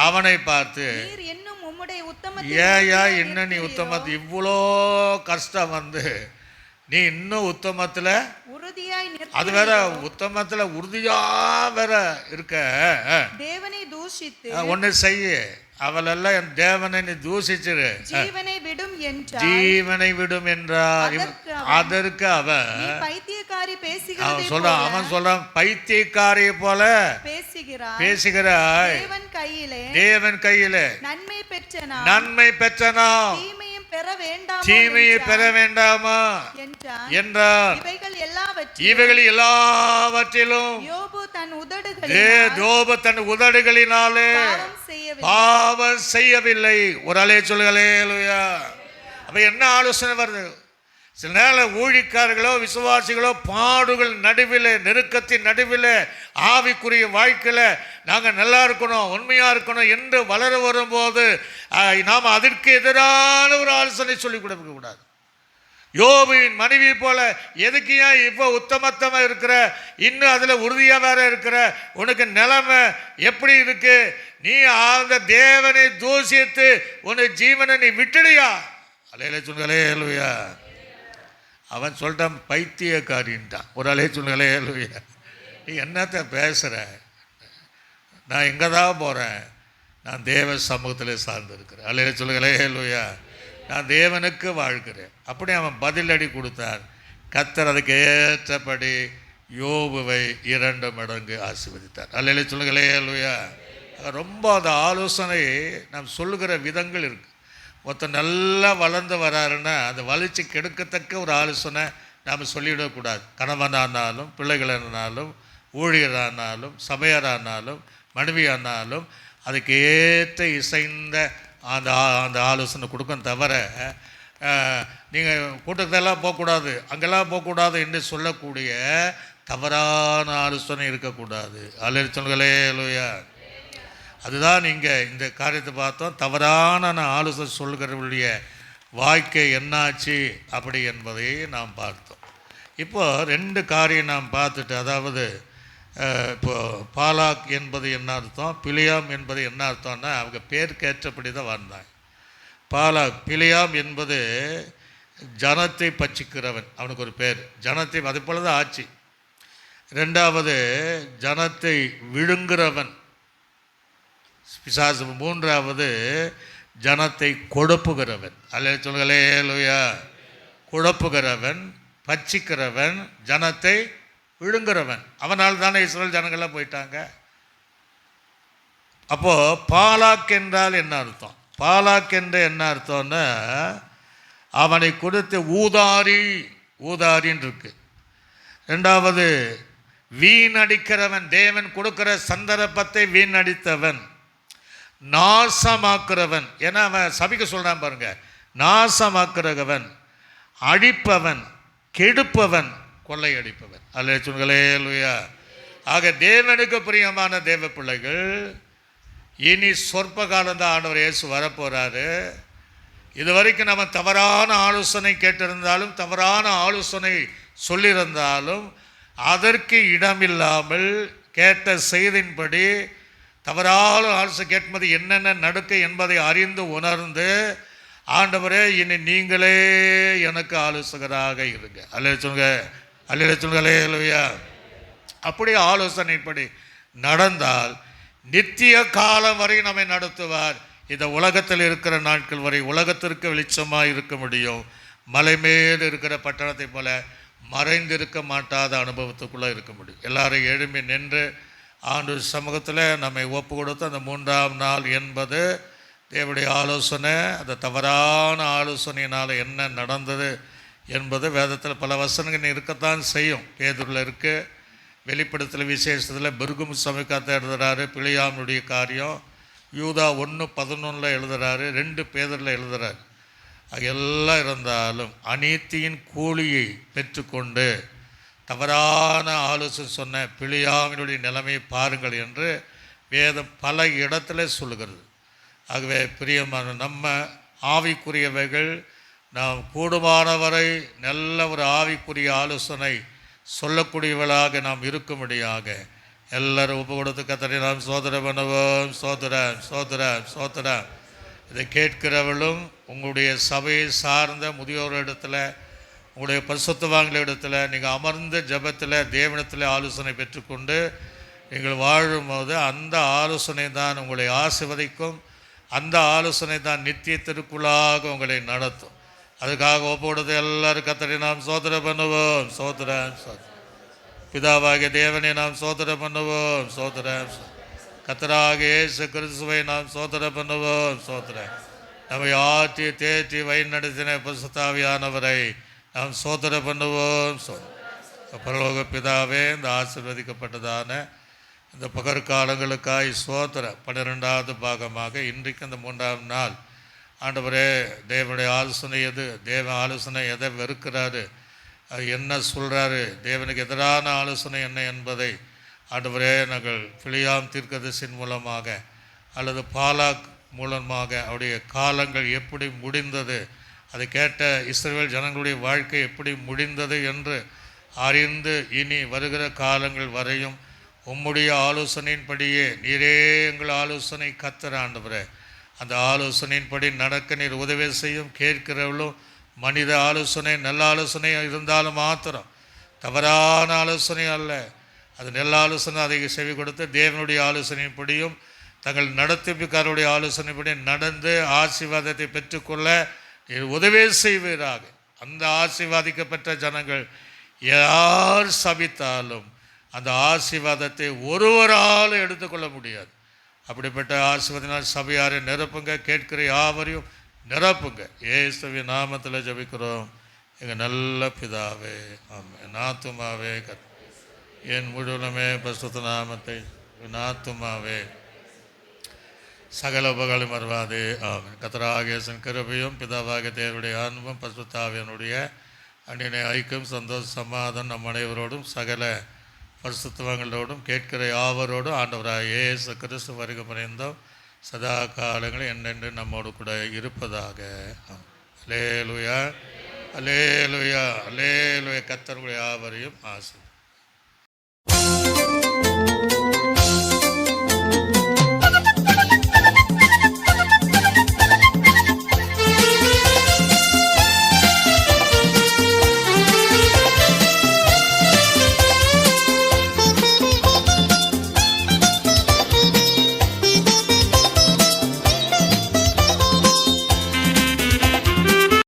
அவனை பார்த்து ஏயா இன்னும் நீ உத்தமத்து இவ்வளோ கஷ்டம் வந்து நீ இன்னும் உத்தமத்தில் அது வேற, உத்தமத்தில் உறுதியா வேற இருக்க, தேவனை தூஷித்து ஒன்னு செய்ய, அவளெல்லாம் என் தேவனை நீ தூஷிச்சிரு, ஜீவனை விடும் என்றார். அதற்கு அவன் பைத்தியக்காரி அவன் சொல்றான், பைத்தியக்காரிய போல பேசுகிறாய், தேவன் கையிலே நன்மை பெற்றனா தீமையை பெற வேண்டாமா என்றார். இவைகள் எல்லாவற்றிலும் யோபு தன் உதடுகளினாலே பாவம் செய்யவில்லை. ஒரு அலே சொல்லுங்களே. அப்ப என்ன ஆலோசனை வருது? சில நேரம் ஊழிக்காரர்களோ விசுவாசிகளோ பாடுகள் நடுவில், நெருக்கத்தின் நடுவில், ஆவிக்குரிய வாழ்க்கையில் நாங்கள் நல்லா இருக்கணும், உண்மையாக இருக்கணும் என்று வளர வரும்போது நாம் அதற்கு எதிரான ஒரு ஆலோசனை சொல்லிக் கொடுக்க கூடாது. யோபின் மனைவி போல எதுக்கு ஏன் இப்போ உத்தமத்தமாக இருக்கிற, இன்னும் அதில் உறுதியாக வேற இருக்கிற, உனக்கு நிலைமை எப்படி இருக்கு, நீ அந்த தேவனை தூசித்து உன் ஜீவனை நீ விட்டுடுயா. அலையில சொல்லுங்களே லூயா. அவன் சொல்லிட்டான் பைத்தியக்காரின்ட்டான். ஒரு அலைய சொல்லுங்களே லூயா. நீ என்னத்தை பேசுகிற? நான் எங்கே தான் போகிறேன்? நான் தேவ சமூகத்தில் சார்ந்திருக்கிறேன். அலையில சொல்லுங்களே லூயா. நான் தேவனுக்கு வாழ்கிறேன். அப்படி அவன் பதிலடி கொடுத்தான். கர்த்தர் அதுக்கு ஏற்றபடி யோபுவை 2 மடங்கு ஆசீர்வதித்தார். அல்லேலூயா சொல்லுங்களே அல்லேலூயா. ரொம்ப அந்த ஆலோசனை நாம் சொல்லுகிற விதங்கள் இருக்குது. ஒருத்தர் நல்லா வளர்ந்து வராருன்னா அந்த வளர்ச்சி கெடுக்கத்தக்க ஒரு ஆலோசனை நாம் சொல்லிவிடக்கூடாது. கணவனானாலும், பிள்ளைகளானாலும், ஊழியரானாலும், சபையரானாலும், மனைவியானாலும் அதுக்கு ஏற்ற இசைந்த அந்த ஆலோசனை கொடுக்கும். தவிர நீங்கள் கூட்டத்தெல்லாம் போகக்கூடாது, அங்கெல்லாம் போகக்கூடாது என்று சொல்லக்கூடிய தவறான ஆலோசனை இருக்கக்கூடாது. அல்லேலூயா அல்லேலூயா. அதுதான் நீங்கள் இந்த காரியத்தை பார்த்தோம். தவறான ஆலோசனை சொல்கிறவர்களுடைய வாழ்க்கை என்னாச்சு அப்படி என்பதை நாம் பார்த்தோம். இப்போது 2 காரியம் நாம் பார்த்துட்டு, அதாவது இப்போது பாலாக் என்பது என்ன அர்த்தம், பிலியாம் என்பது என்ன அர்த்தம்னா அவங்க பேருக்கேற்றபடி தான் வந்தாங்க. பாலாக், பிலியாம் என்பது ஜனத்தை பட்சிக்கிறவன், அவனுக்கு ஒரு பேர். ஜனத்தை அது போல தான் ஆச்சு. 2வது ஜனத்தை விழுங்குறவன் பிசாசு. 3வது ஜனத்தை கொழுப்புகிறவன். அல்ல சொல்லுங்களே லூயா. கொழுப்புகிறவன், பட்சிக்கிறவன், ஜனத்தை விழுங்குறவன். அவனால் தானே இஸ்ரேல் ஜனங்கள்லாம் போயிட்டாங்க. அப்போது பாலாக் என்றால் என்ன அர்த்தம்? பாலாக் என்று என்ன அர்த்தம்னா அவனை கொடுத்து ஊதாரின்னு இருக்கு. 2வது வீணடிக்கிறவன், தேவன் கொடுக்கிற சந்தர்ப்பத்தை வீணடித்தவன், நாசமாக்குறவன். ஏன்னா அவன் சபிக்க சொல்கிறான் பாருங்க. நாசமாக்குறவன், அழிப்பவன், கெடுப்பவன், கொள்ளையடிப்பவன். அல்ல சொல்லுங்களே லூயா. ஆக தேவனுக்கு பிரியமான தேவ பிள்ளைகள், இனி சொற்ப காலம்தான் ஆண்டவர் இயேசு வரப்போகிறாரு. இது வரைக்கும் நம்ம தவறான ஆலோசனை கேட்டிருந்தாலும், தவறான ஆலோசனை சொல்லியிருந்தாலும், அதற்கு இடமில்லாமல் கேட்ட செய்தின்படி தவறான ஆலோசனை கேட்பது என்னென்ன நடக்க என்பதை அறிந்து உணர்ந்து, ஆண்டவரே இனி நீங்களே எனக்கு ஆலோசகராக இருங்க. அல்ல சொல்லுங்க, அல்ல சொல்லுங்களே அல்லையா. அப்படி ஆலோசனைப்படி நடந்தால் நித்திய காலம் வரை நம்மை நடத்துவார். இந்த உலகத்தில் இருக்கிற நாட்கள் வரை உலகத்திற்கு வெளிச்சமாக இருக்க முடியும். மலை மேல் இருக்கிற பட்டணத்தை போல மறைந்திருக்க மாட்டாத அனுபவத்துக்குள்ளே இருக்க முடியும். எல்லாரும் எழும்பி நின்று ஆண்டவர் சமூகத்தில் நம்மை ஒப்பு கொடுத்து அந்த 3ஆம் நாள் என்பது தேவனுடைய ஆலோசனை. அந்த தவறான ஆலோசனையினால் என்ன நடந்தது என்பது வேதத்தில் பல வசனங்கள் இருக்கத்தான் செய்யும். பேதுருவில் இருக்குது, வெளிப்படுத்தல் விசேஷத்தில் பெருகும் சமயக்காத்த எழுதுகிறாரு. பிலியாமுடைய காரியம் யூதா 1:11 எழுதுகிறாரு, 2 பேதுருவில் எழுதுகிறாரு. அது எல்லாம் இருந்தாலும் அநீதியின் கூலியை பெற்றுக்கொண்டு தவறான ஆலோசனை சொன்ன பிலியாமினுடைய நிலைமையை பாருங்கள் என்று வேதம் பல இடத்துல சொல்லுகிறது. ஆகவே பிரியமான நம்ம ஆவிக்குரியவைகள் நாம் கூடுமானவரை நல்ல ஒரு ஆவிக்குரிய ஆலோசனை சொல்லக்கூடியவர்களாக நாம் இருக்கும்படியாக எல்லாரும் ஒப்பு கொடுத்து கர்த்தரை நாம் சோதரம் பண்ணுவோம். சோதரம் சோதரம் சோதரம். இதை கேட்கிறவர்களும் உங்களுடைய சபையை சார்ந்த முதியோரிடத்தில், உங்களுடைய பரிசுத்தவான்களிடத்தில் நீங்கள் அமர்ந்த ஜபத்தில் தேவனத்தில் ஆலோசனை பெற்றுக்கொண்டு நீங்கள் வாழும்போது அந்த ஆலோசனை தான் உங்களை ஆசீர்வதிக்கும். அந்த ஆலோசனை தான் நித்தியத்திற்குள்ளாக உங்களை நடத்தும். அதுக்காக ஒப்போடுறது எல்லாரும் கர்த்தரை நாம் சோதரம் பண்ணுவோம். சோதரம் சோதரம். பிதாவாகிய தேவனை நாம் சோதரம் பண்ணுவோம். சோதரம். கர்த்தராக இயேசு கிறிஸ்துவை நாம் சோதரம் பண்ணுவோம். சோதரம். நம்மை ஆற்றி தேற்றி வழிநடத்தின பரிசுத்த ஆவியானவரை நாம் சோதரம் பண்ணுவோம். பரலோக பிதாவே, இந்த ஆசீர்வதிக்கப்பட்டதான இந்த பகற்காலங்களுக்காய் சோத்திர 12வது பாகமாக இன்றைக்கு அந்த 3ஆம் நாள் ஆண்டவரே தேவனுடைய ஆலோசனை எது, தேவ ஆலோசனை எதை வெறுக்கிறாரு, அது என்ன சொல்கிறாரு, தேவனுக்கு எதிரான ஆலோசனை என்ன என்பதை ஆண்டவரே நாங்கள் பிலியாம் தீர்க்கதரிசியின் மூலமாக அல்லது பாலாக் மூலமாக அவருடைய காலங்கள் எப்படி முடிந்தது, அதை கேட்ட இஸ்ரவேல் ஜனங்களுடைய வாழ்க்கை எப்படி முடிந்தது என்று அறிந்து இனி வருகிற காலங்கள் வரையும் உம்முடைய ஆலோசனையின்படியே நீரே எங்கள் ஆலோசனை கர்த்தர் ஆண்டவரே, அந்த ஆலோசனையின்படி நடக்க நீர் உதவி செய்யும். கேட்கிறவளும் மனித ஆலோசனை நல்ல ஆலோசனை இருந்தாலும் மாத்திரம், தவறான ஆலோசனை அல்ல, அது நல்ல ஆலோசனை, அதை செவி கொடுத்து தேவனுடைய ஆலோசனைப்படியும் தங்கள் நடத்திப்புக்காரருடைய ஆலோசனைப்படி நடந்து ஆசீர்வாதத்தை பெற்றுக்கொள்ள நீர் உதவி செய்வீராக. அந்த ஆசீர்வாதிக்கப்பட்ட ஜனங்கள் யார் சபித்தாலும் அந்த ஆசீர்வாதத்தை ஒருவரால் எடுத்துக்கொள்ள முடியாது. அப்படிப்பட்ட ஆசீர்வாதத்தினால் சபையாரை நிரப்புங்க, கேட்கிற யாவரையும் நிரப்புங்க. இயேசுவின் நாமத்தில் ஜெபிக்கிறோம் எங்கள் நல்ல பிதாவே, ஆமென். ஆத்துமாவே என் முழுவதுமே பரிசுத்த நாமத்தை, ஆத்துமாவே சகல உபகாரம் மறவாதே, ஆமென். கர்த்தராகிய கிருபையும் பிதாவாகிய தேவனுடைய அன்பும் பரிசுத்த ஆவியானுடைய அன்பினை ஐக்கியம் சந்தோஷ சமாதானம் நம் அனைவரோடும் சகல பரிசுத்தவங்களோடும் கேட்கிற யாவரோடும் ஆண்டவராக இயேசு கிறிஸ்து வருகை பரிந்தோம் சதா காலங்களில் என்னென்று நம்மோடு கூட இருப்பதாக. அல்லேலூயா, அல்லேலூயா, அல்லேலூயா. கர்த்தருடைய யாவரையும் ஆசீர்வதிப்பாராக.